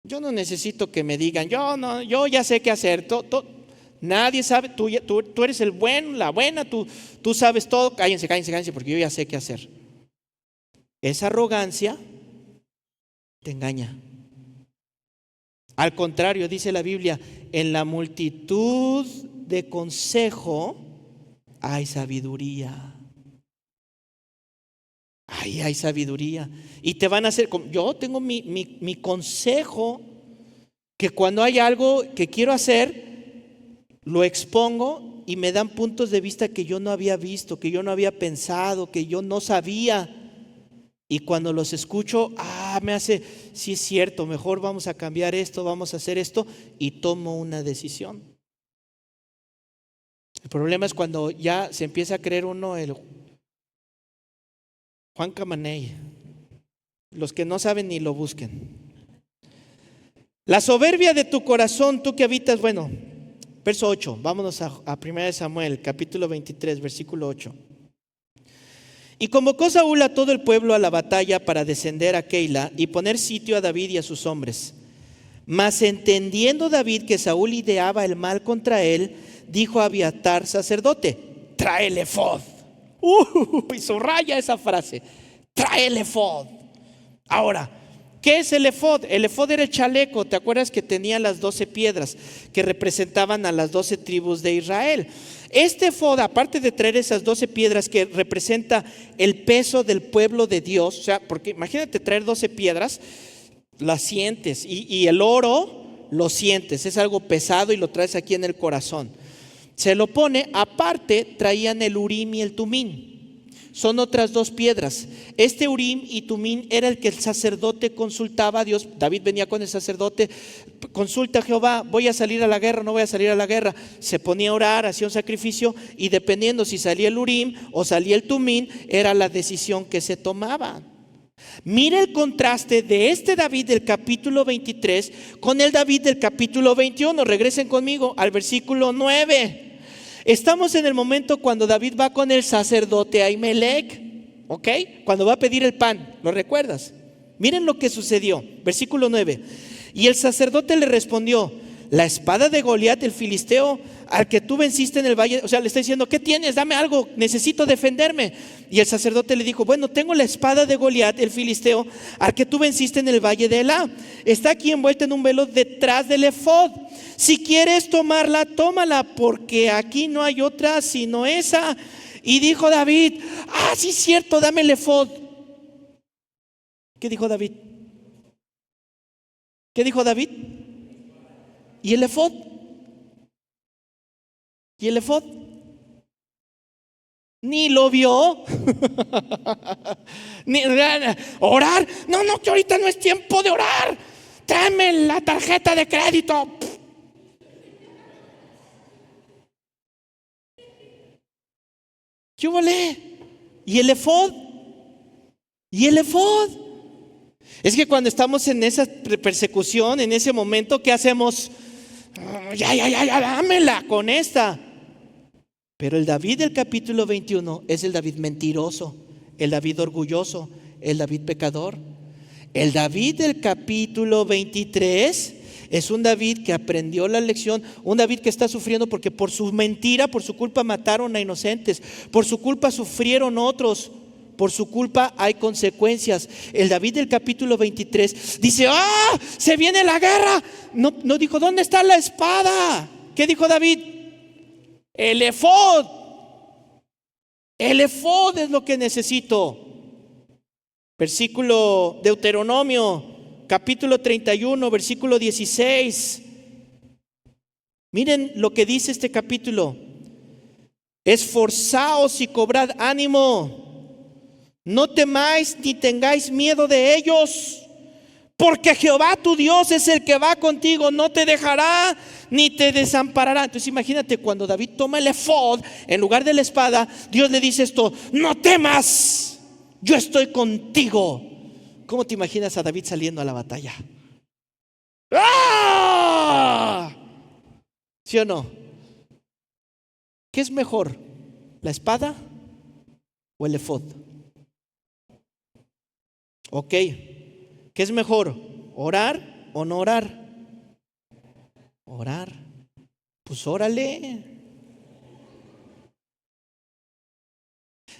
Speaker 1: Yo no necesito que me digan: yo ya sé qué hacer. Nadie sabe, tú eres el bueno, la buena, tú sabes todo. Cállense, porque yo ya sé qué hacer. Esa arrogancia te engaña. Al contrario, dice la Biblia: en la multitud de consejo hay sabiduría. Ahí hay sabiduría. Y te van a hacer, yo tengo mi consejo, que cuando hay algo que quiero hacer, lo expongo y me dan puntos de vista que yo no había visto, que yo no había pensado, que yo no sabía. Y cuando los escucho, me hace: sí es cierto, mejor vamos a cambiar esto, vamos a hacer esto, y tomo una decisión. El problema es cuando ya se empieza a creer uno el Juan Camaney. Los que no saben ni lo busquen. La soberbia de tu corazón, tú que habitas, verso 8, vámonos a 1 Samuel, capítulo 23, versículo 8. Y convocó Saúl a todo el pueblo a la batalla para descender a Keila y poner sitio a David y a sus hombres. Mas entendiendo David que Saúl ideaba el mal contra él, dijo a Abiatar, sacerdote: trae el efod. Y subraya esa frase: trae el efod. Ahora, ¿qué es el efod? El efod era el chaleco. ¿Te acuerdas que tenía las 12 piedras que representaban a las 12 tribus de Israel? Este efod, aparte de traer esas 12 piedras que representa el peso del pueblo de Dios, o sea, porque imagínate traer 12 piedras, las sientes, y el oro lo sientes, es algo pesado y lo traes aquí en el corazón. Se lo pone, aparte traían el urim y el tumín. Son otras 2 piedras. Este urim y tumín era el que el sacerdote consultaba a Dios. David venía con el sacerdote: consulta a Jehová, ¿voy a salir a la guerra o no voy a salir a la guerra? Se ponía a orar, hacía un sacrificio, y dependiendo si salía el urim o salía el tumín, era la decisión que se tomaba. Mira el contraste de este David del capítulo 23 con el David del capítulo 21. Regresen conmigo al versículo 9. Estamos en el momento cuando David va con el sacerdote Ahimelech, ¿ok? Cuando va a pedir el pan, ¿lo recuerdas? Miren lo que sucedió, versículo 9. Y el sacerdote le respondió: la espada de Goliat el filisteo, al que tú venciste en el valle. O sea, le está diciendo: ¿qué tienes? Dame algo, necesito defenderme. Y el sacerdote le dijo: bueno, tengo la espada de Goliat el filisteo, al que tú venciste en el valle de Elá. Está aquí envuelta en un velo detrás del efod. Si quieres tomarla, tómala, porque aquí no hay otra sino esa. Y dijo David: sí es cierto, dame el efod. ¿Qué dijo David? ¿Qué dijo David? ¿Y el efod? ¿Y el efod? Ni lo vio. Ni orar. No, que ahorita no es tiempo de orar. Tráeme la tarjeta de crédito. ¿Qué volé? ¿Y el efod? ¿Y el efod? Es que cuando estamos en esa persecución, en ese momento, ¿qué hacemos? Ya, dámela con esta. Pero el David del capítulo 21 es el David mentiroso, el David orgulloso, ¿El David pecador? El David del capítulo 23 es un David que aprendió la lección, un David que está sufriendo porque por su mentira, por su culpa mataron a inocentes, por su culpa sufrieron otros, por su culpa hay consecuencias. El David del capítulo 23 dice: ¡ah! ¡Se viene la guerra! No dijo: ¿dónde está la espada? ¿Qué dijo David? El efod. El efod es lo que necesito. Versículo Deuteronomio, capítulo 31, versículo 16. Miren lo que dice este capítulo: esforzaos y cobrad ánimo, no temáis ni tengáis miedo de ellos, porque Jehová tu Dios es el que va contigo, no te dejará ni te desamparará. Entonces imagínate, cuando David toma el efod en lugar de la espada, Dios le dice esto: no temas, yo estoy contigo. ¿Cómo te imaginas a David saliendo a la batalla? ¡Ah! ¿Sí o no? ¿Qué es mejor, la espada o el efod? Ok, ¿qué es mejor, orar o no orar? Orar. Pues órale.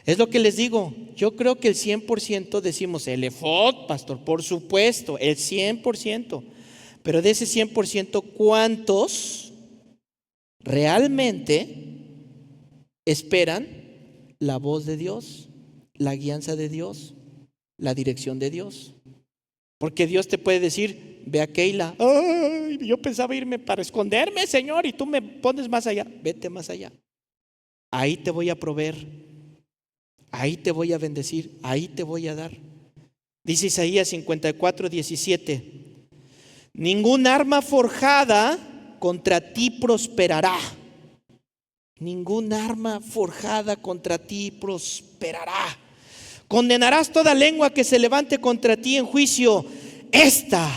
Speaker 1: Es lo que les digo. Yo creo que el 100% decimos el efod, pastor, por supuesto, el 100%. Pero de ese 100%, ¿cuántos realmente esperan la voz de Dios, la guianza de Dios, la dirección de Dios? Porque Dios te puede decir: ve a Keila. Ay, yo pensaba irme para esconderme, Señor, y tú me pones más allá. Vete más allá. Ahí te voy a proveer, ahí te voy a bendecir, ahí te voy a dar. Dice Isaías 54:17: ningún arma forjada contra ti prosperará. Ningún arma forjada contra ti prosperará. Condenarás toda lengua que se levante contra ti en juicio. Esta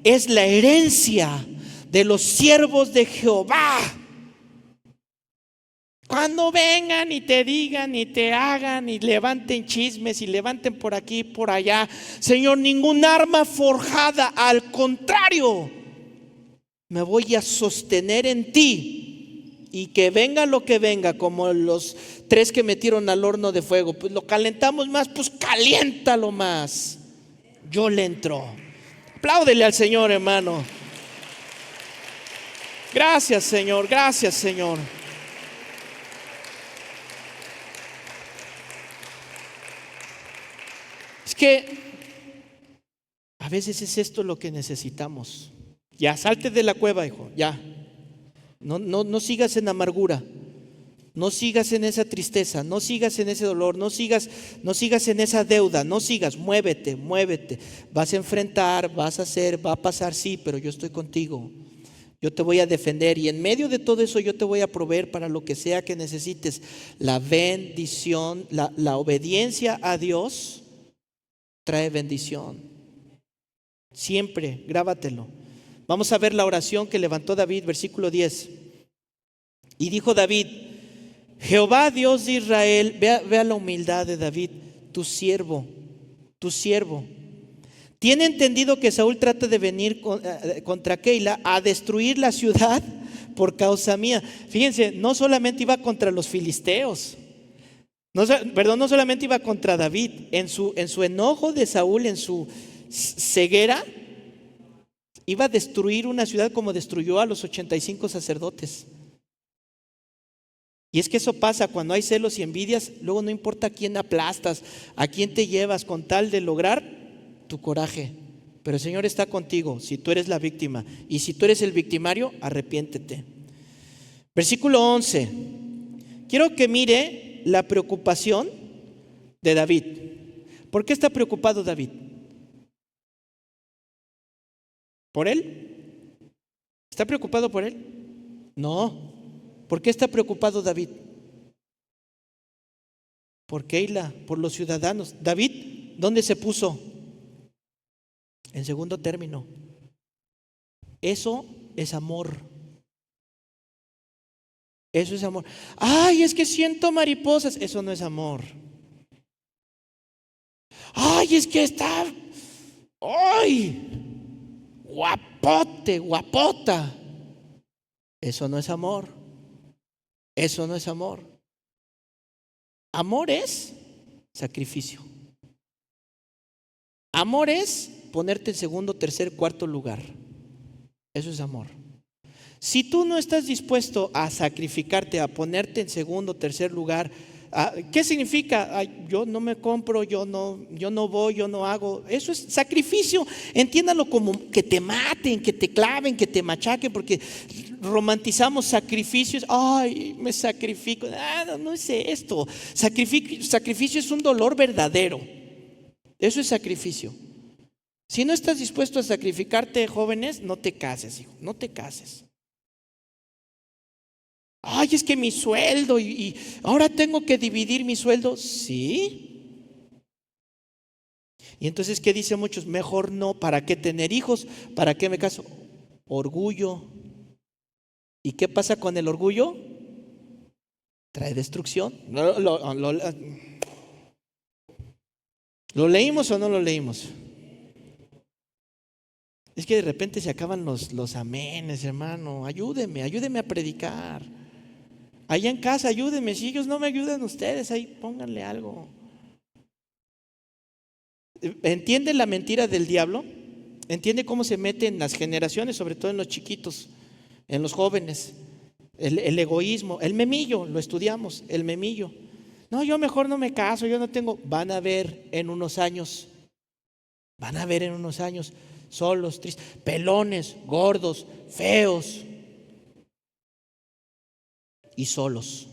Speaker 1: es la herencia de los siervos de Jehová. Cuando vengan y te digan y te hagan y levanten chismes y levanten por aquí y por allá, Señor, ningún arma forjada, al contrario, me voy a sostener en ti. Y que venga lo que venga, como los 3 que metieron al horno de fuego, pues lo calentamos más, pues caliéntalo más. Yo le entro. Apláudele al Señor, hermano. Gracias, Señor, gracias, Señor. Es que a veces es esto lo que necesitamos. Ya, salte de la cueva, hijo, ya. No sigas en amargura, no sigas en esa tristeza, no sigas en ese dolor, no sigas en esa deuda, no sigas, muévete. Vas a enfrentar, vas a hacer, va a pasar, sí, pero yo estoy contigo. Yo te voy a defender y en medio de todo eso yo te voy a proveer para lo que sea que necesites. La bendición, la obediencia a Dios trae bendición. Siempre, grábatelo. Vamos a ver la oración que levantó David, versículo 10. Y dijo David: Jehová Dios de Israel, vea la humildad de David, tu siervo, tiene entendido que Saúl trata de venir contra Keila a destruir la ciudad por causa mía. Fíjense, no solamente iba contra los filisteos, no solamente iba contra David. En su enojo de Saúl, en su ceguera, iba a destruir una ciudad como destruyó a los 85 sacerdotes. Y es que eso pasa cuando hay celos y envidias. Luego no importa a quién aplastas, a quién te llevas, con tal de lograr tu coraje. Pero el Señor está contigo si tú eres la víctima. Y si tú eres el victimario, arrepiéntete. Versículo 11. Quiero que mire la preocupación de David. ¿Por qué está preocupado David? ¿Por él? ¿Está preocupado por él? No. ¿Por qué está preocupado David? Por Keila, por los ciudadanos. David, ¿dónde se puso? En segundo término. Eso es amor. Eso es amor. Ay, es que siento mariposas. Eso no es amor. Ay, es que está, ay, guapote, guapota. Eso no es amor. Eso no es amor. Amor es sacrificio. Amor es ponerte en segundo, tercer, cuarto lugar. Eso es amor. Si tú no estás dispuesto a sacrificarte, a ponerte en segundo, tercer lugar, ¿qué significa? Ay, yo no me compro, yo no voy, yo no hago. Eso es sacrificio. Entiéndalo como que te maten, que te claven, que te machaquen, porque romantizamos sacrificios. Ay, me sacrifico. No es esto. Sacrificio es un dolor verdadero. Eso es sacrificio. Si no estás dispuesto a sacrificarte, jóvenes, no te cases, hijo, no te cases. Ay, es que mi sueldo y ahora tengo que dividir mi sueldo. Sí. Y entonces, ¿qué dicen muchos? Mejor no. ¿Para qué tener hijos? ¿Para qué me caso? Orgullo. ¿Y qué pasa con el orgullo? Trae destrucción. ¿Lo leímos o no lo leímos? Es que de repente se acaban los amenes, hermano. Ayúdeme a predicar. Allá en casa, ayúdenme. Si ellos no me ayudan ustedes, ahí pónganle algo. ¿Entiende la mentira del diablo? ¿Entiende cómo se mete en las generaciones, sobre todo en los chiquitos, en los jóvenes? El egoísmo, el memillo, lo estudiamos, el memillo. No, yo mejor no me caso, yo no tengo. Van a ver en unos años solos, tristes, pelones, gordos, feos y solos.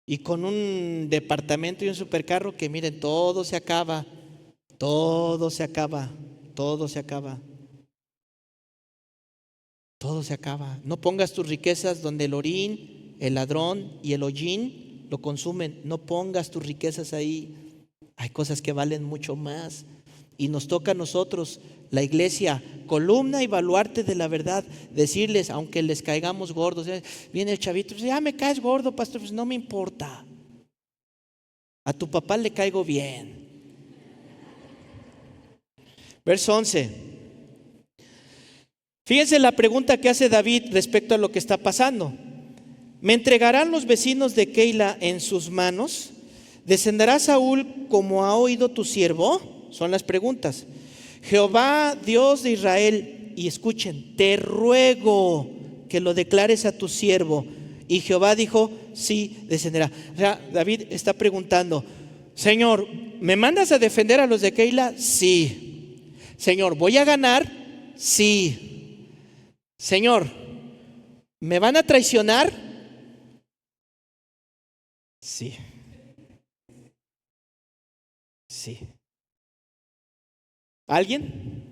Speaker 1: Y con un departamento y un supercarro que miren, todo se acaba. No pongas tus riquezas donde el orín, el ladrón y el hollín lo consumen. No pongas tus riquezas ahí. Hay cosas que valen mucho más. Y nos toca a nosotros, la iglesia, columna y baluarte de la verdad, decirles, aunque les caigamos gordos. Viene el chavito, ya me caes gordo, pastor. Pues no me importa. A tu papá le caigo bien. Verso 11. Fíjense la pregunta que hace David respecto a lo que está pasando. ¿Me entregarán los vecinos de Keila en sus manos? ¿Descenderá Saúl como ha oído tu siervo? Son las preguntas. Jehová, Dios de Israel, y escuchen, te ruego que lo declares a tu siervo. Y Jehová dijo, sí, descenderá. O sea, David está preguntando, Señor, ¿me mandas a defender a los de Keila? Sí. Señor, ¿voy a ganar? Sí. Señor, ¿me van a traicionar? Sí. Sí. ¿Alguien?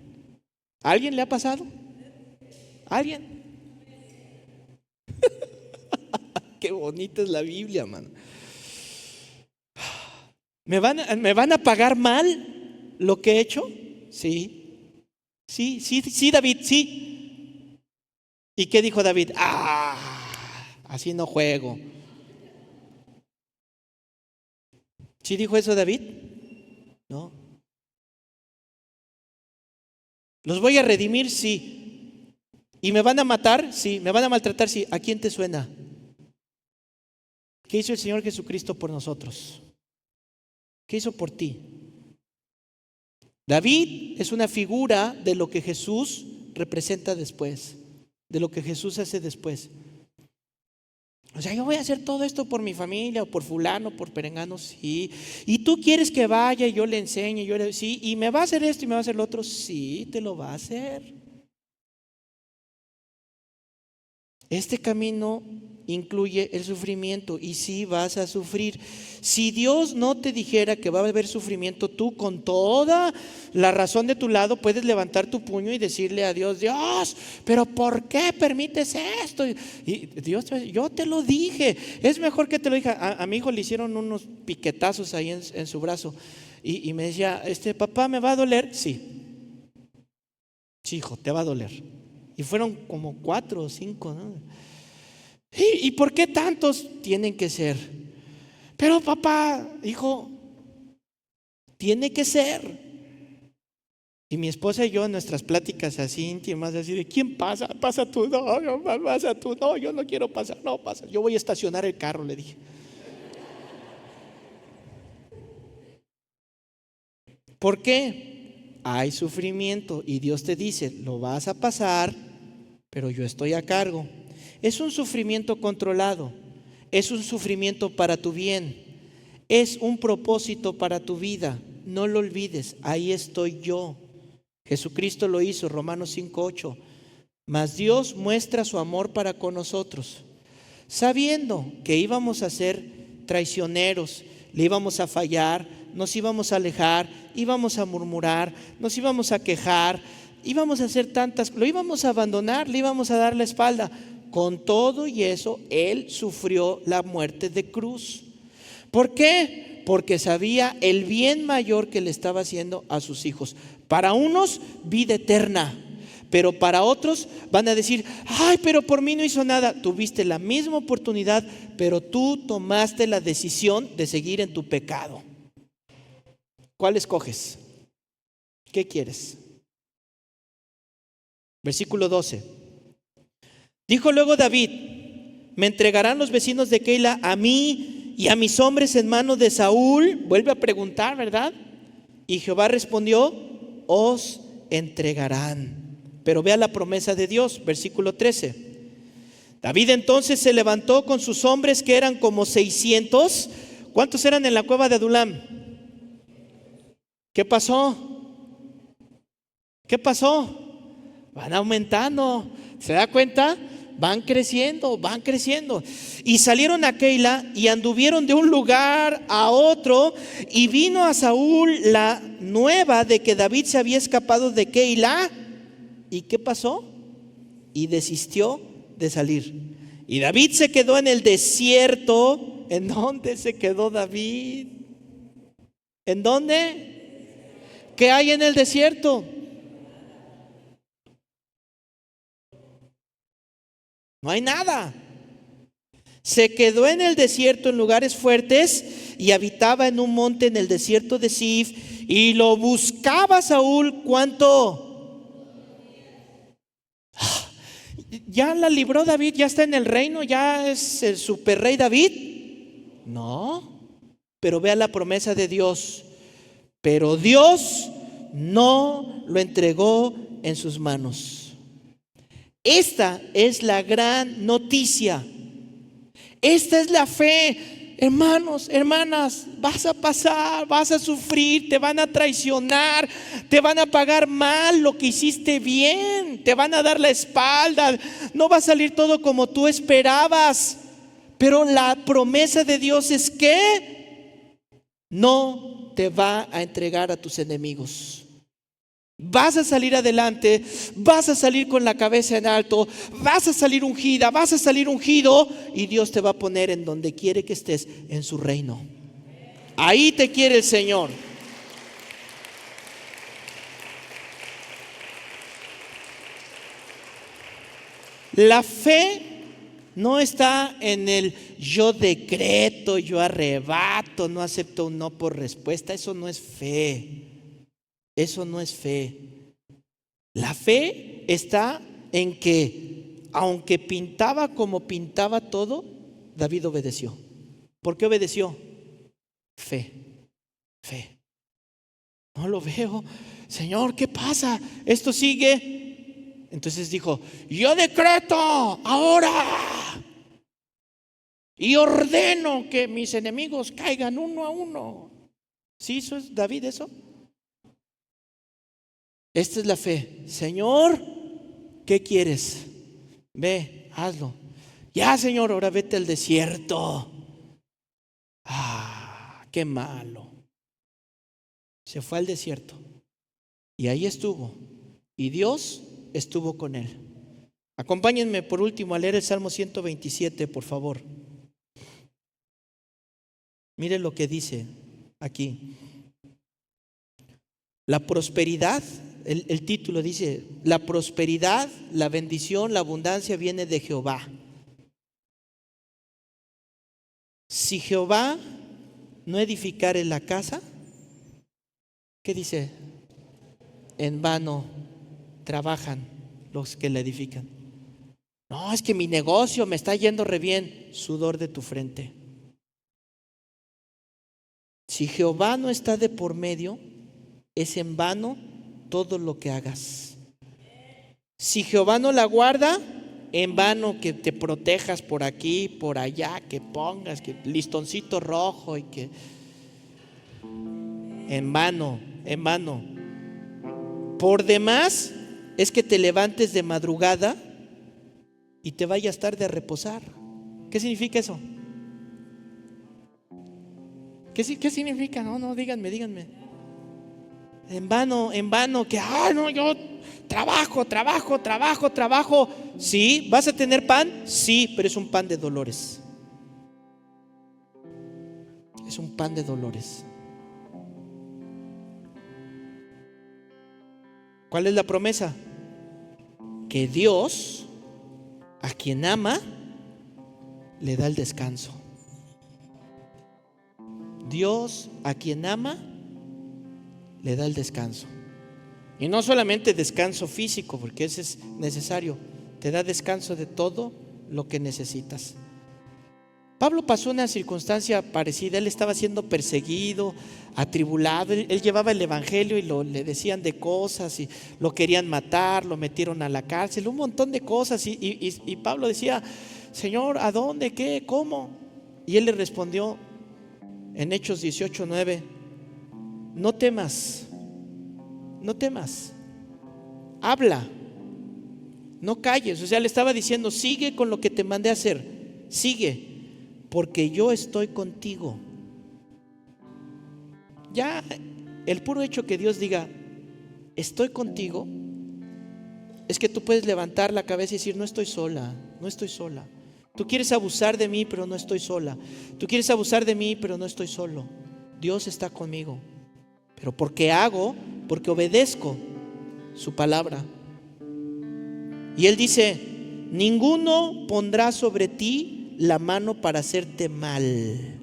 Speaker 1: ¿Alguien le ha pasado? ¿Alguien? Qué bonita es la Biblia, mano. ¿Me van a pagar mal lo que he hecho? Sí. Sí, David, sí. ¿Y qué dijo David? Así no juego. ¿Sí dijo eso David? No. ¿Los voy a redimir? Sí. ¿Y me van a matar? Sí. ¿Me van a maltratar? Sí. ¿A quién te suena? ¿Qué hizo el Señor Jesucristo por nosotros? ¿Qué hizo por ti? David es una figura de lo que Jesús representa después, de lo que Jesús hace después. O sea, yo voy a hacer todo esto por mi familia, o por fulano, por perengano, sí. Y tú quieres que vaya y yo le enseñe, sí. Y me va a hacer esto y me va a hacer lo otro, sí, te lo va a hacer. Este camino incluye el sufrimiento y sí vas a sufrir. Si Dios no te dijera que va a haber sufrimiento, tú con toda la razón de tu lado puedes levantar tu puño y decirle a Dios, Dios, pero ¿por qué permites esto? Y Dios, yo te lo dije, es mejor que te lo diga. A mi hijo le hicieron unos piquetazos ahí en su brazo y me decía, papá, ¿me va a doler? Sí, hijo, te va a doler. Y fueron como 4 o 5, ¿no? ¿Y por qué tantos tienen que ser? Pero papá, hijo, tiene que ser. Y mi esposa y yo en nuestras pláticas así íntimas, así de ¿quién pasa? Pasa tú, no, pasa tú, no, yo no quiero pasar, no pasa. Yo voy a estacionar el carro, le dije. ¿Por qué? Hay sufrimiento y Dios te dice, lo vas a pasar, pero yo estoy a cargo. Es un sufrimiento controlado, es un sufrimiento para tu bien, es un propósito para tu vida. No lo olvides, ahí estoy yo. Jesucristo lo hizo, Romanos 5:8. Mas Dios muestra su amor para con nosotros, sabiendo que íbamos a ser traicioneros, le íbamos a fallar, nos íbamos a alejar, íbamos a murmurar, nos íbamos a quejar, íbamos a hacer tantas, lo íbamos a abandonar, le íbamos a dar la espalda. Con todo y eso, Él sufrió la muerte de cruz. ¿Por qué? Porque sabía el bien mayor que le estaba haciendo a sus hijos. Para unos, vida eterna. Pero para otros van a decir, ay, pero por mí no hizo nada. Tuviste la misma oportunidad, pero tú tomaste la decisión de seguir en tu pecado. ¿Cuál escoges? ¿Qué quieres? Versículo 12. Dijo luego David, me entregarán los vecinos de Keila a mí y a mis hombres en manos de Saúl. Vuelve a preguntar, ¿verdad? Y Jehová respondió, os entregarán. Pero vea la promesa de Dios, versículo 13. David entonces se levantó con sus hombres, que eran como 600. ¿Cuántos eran en la cueva de Adulam? ¿Qué pasó? ¿Qué pasó? Van aumentando. ¿Se da cuenta? Van creciendo, van creciendo. Y salieron a Keila y anduvieron de un lugar a otro, y vino a Saúl la nueva de que David se había escapado de Keila. ¿Y qué pasó? Y desistió de salir. Y David se quedó en el desierto. ¿En dónde se quedó David? ¿En dónde? ¿Qué hay en el desierto? No hay nada. Se quedó en el desierto en lugares fuertes y habitaba en un monte en el desierto de Sif, y lo buscaba Saúl. ¿Cuánto? ¿Ya la libró David? ¿Ya está en el reino? ¿Ya es el superrey David? No, pero vea la promesa de Dios. Pero Dios no lo entregó en sus manos. Esta es la gran noticia. Esta es la fe. Hermanos, hermanas, vas a pasar, vas a sufrir, te van a traicionar, te van a pagar mal lo que hiciste bien, te van a dar la espalda, no va a salir todo como tú esperabas. Pero la promesa de Dios es que no te va a entregar a tus enemigos. Vas a salir adelante, vas a salir con la cabeza en alto, vas a salir ungida, vas a salir ungido, y Dios te va a poner en donde quiere que estés, en su reino. Ahí te quiere el Señor. La fe no está en el yo decreto, yo arrebato, no acepto un no por respuesta. Eso no es fe. Eso no es fe. La fe está en que, aunque pintaba como pintaba todo, David obedeció. ¿Por qué obedeció? Fe. Fe. No lo veo. Señor, ¿qué pasa? Esto sigue. Entonces dijo, yo decreto ahora y ordeno que mis enemigos caigan uno a uno. ¿Sí hizo David eso? Esta es la fe. Señor, ¿qué quieres? Ve, hazlo. Ya, Señor, ahora vete al desierto. Qué malo. Se fue al desierto y ahí estuvo, y Dios estuvo con él. Acompáñenme por último a leer el Salmo 127, por favor. Miren lo que dice aquí. La prosperidad, el título dice, la prosperidad, la bendición, la abundancia viene de Jehová. Si Jehová no edificare la casa, ¿qué dice? En vano trabajan los que la edifican. No, es que mi negocio me está yendo re bien. Sudor de tu frente. Si Jehová no está de por medio, es en vano todo lo que hagas. Si Jehová no la guarda, en vano que te protejas por aquí, por allá, que pongas que listoncito rojo y que en vano, en vano. Por demás es que te levantes de madrugada y te vayas tarde a reposar. ¿Qué significa eso? ¿Qué significa? No, díganme. En vano, que, no, yo trabajo. Sí, ¿vas a tener pan? Sí, pero es un pan de dolores. Es un pan de dolores. ¿Cuál es la promesa? Que Dios, a quien ama, le da el descanso. Dios, a quien ama, le da el descanso. Y no solamente descanso físico, porque ese es necesario. Te da descanso de todo lo que necesitas. Pablo pasó una circunstancia parecida. Él estaba siendo perseguido, atribulado. Él llevaba el evangelio y le decían de cosas y lo querían matar, lo metieron a la cárcel, un montón de cosas. Y Pablo decía: Señor, ¿a dónde? ¿Qué? ¿Cómo? Y él le respondió en Hechos 18:9: no temas, habla, no calles. O sea, le estaba diciendo: sigue con lo que te mandé a hacer, sigue, porque yo estoy contigo. Ya el puro hecho que Dios diga estoy contigo, es que tú puedes levantar la cabeza y decir: no estoy sola. Tú quieres abusar de mí, pero no estoy sola. Tú quieres abusar de mí, pero no estoy solo. Dios está conmigo. Pero porque obedezco su palabra. Y él dice: ninguno pondrá sobre ti la mano para hacerte mal.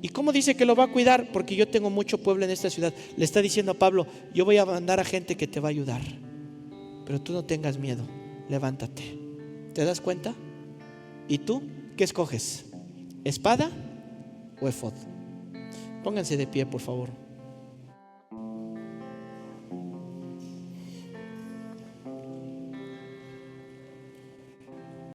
Speaker 1: ¿Y cómo dice que lo va a cuidar? Porque yo tengo mucho pueblo en esta ciudad. Le está diciendo a Pablo: yo voy a mandar a gente que te va a ayudar, pero tú no tengas miedo, levántate. ¿Te das cuenta? ¿Y tú qué escoges? ¿Espada o efod? Pónganse de pie, por favor.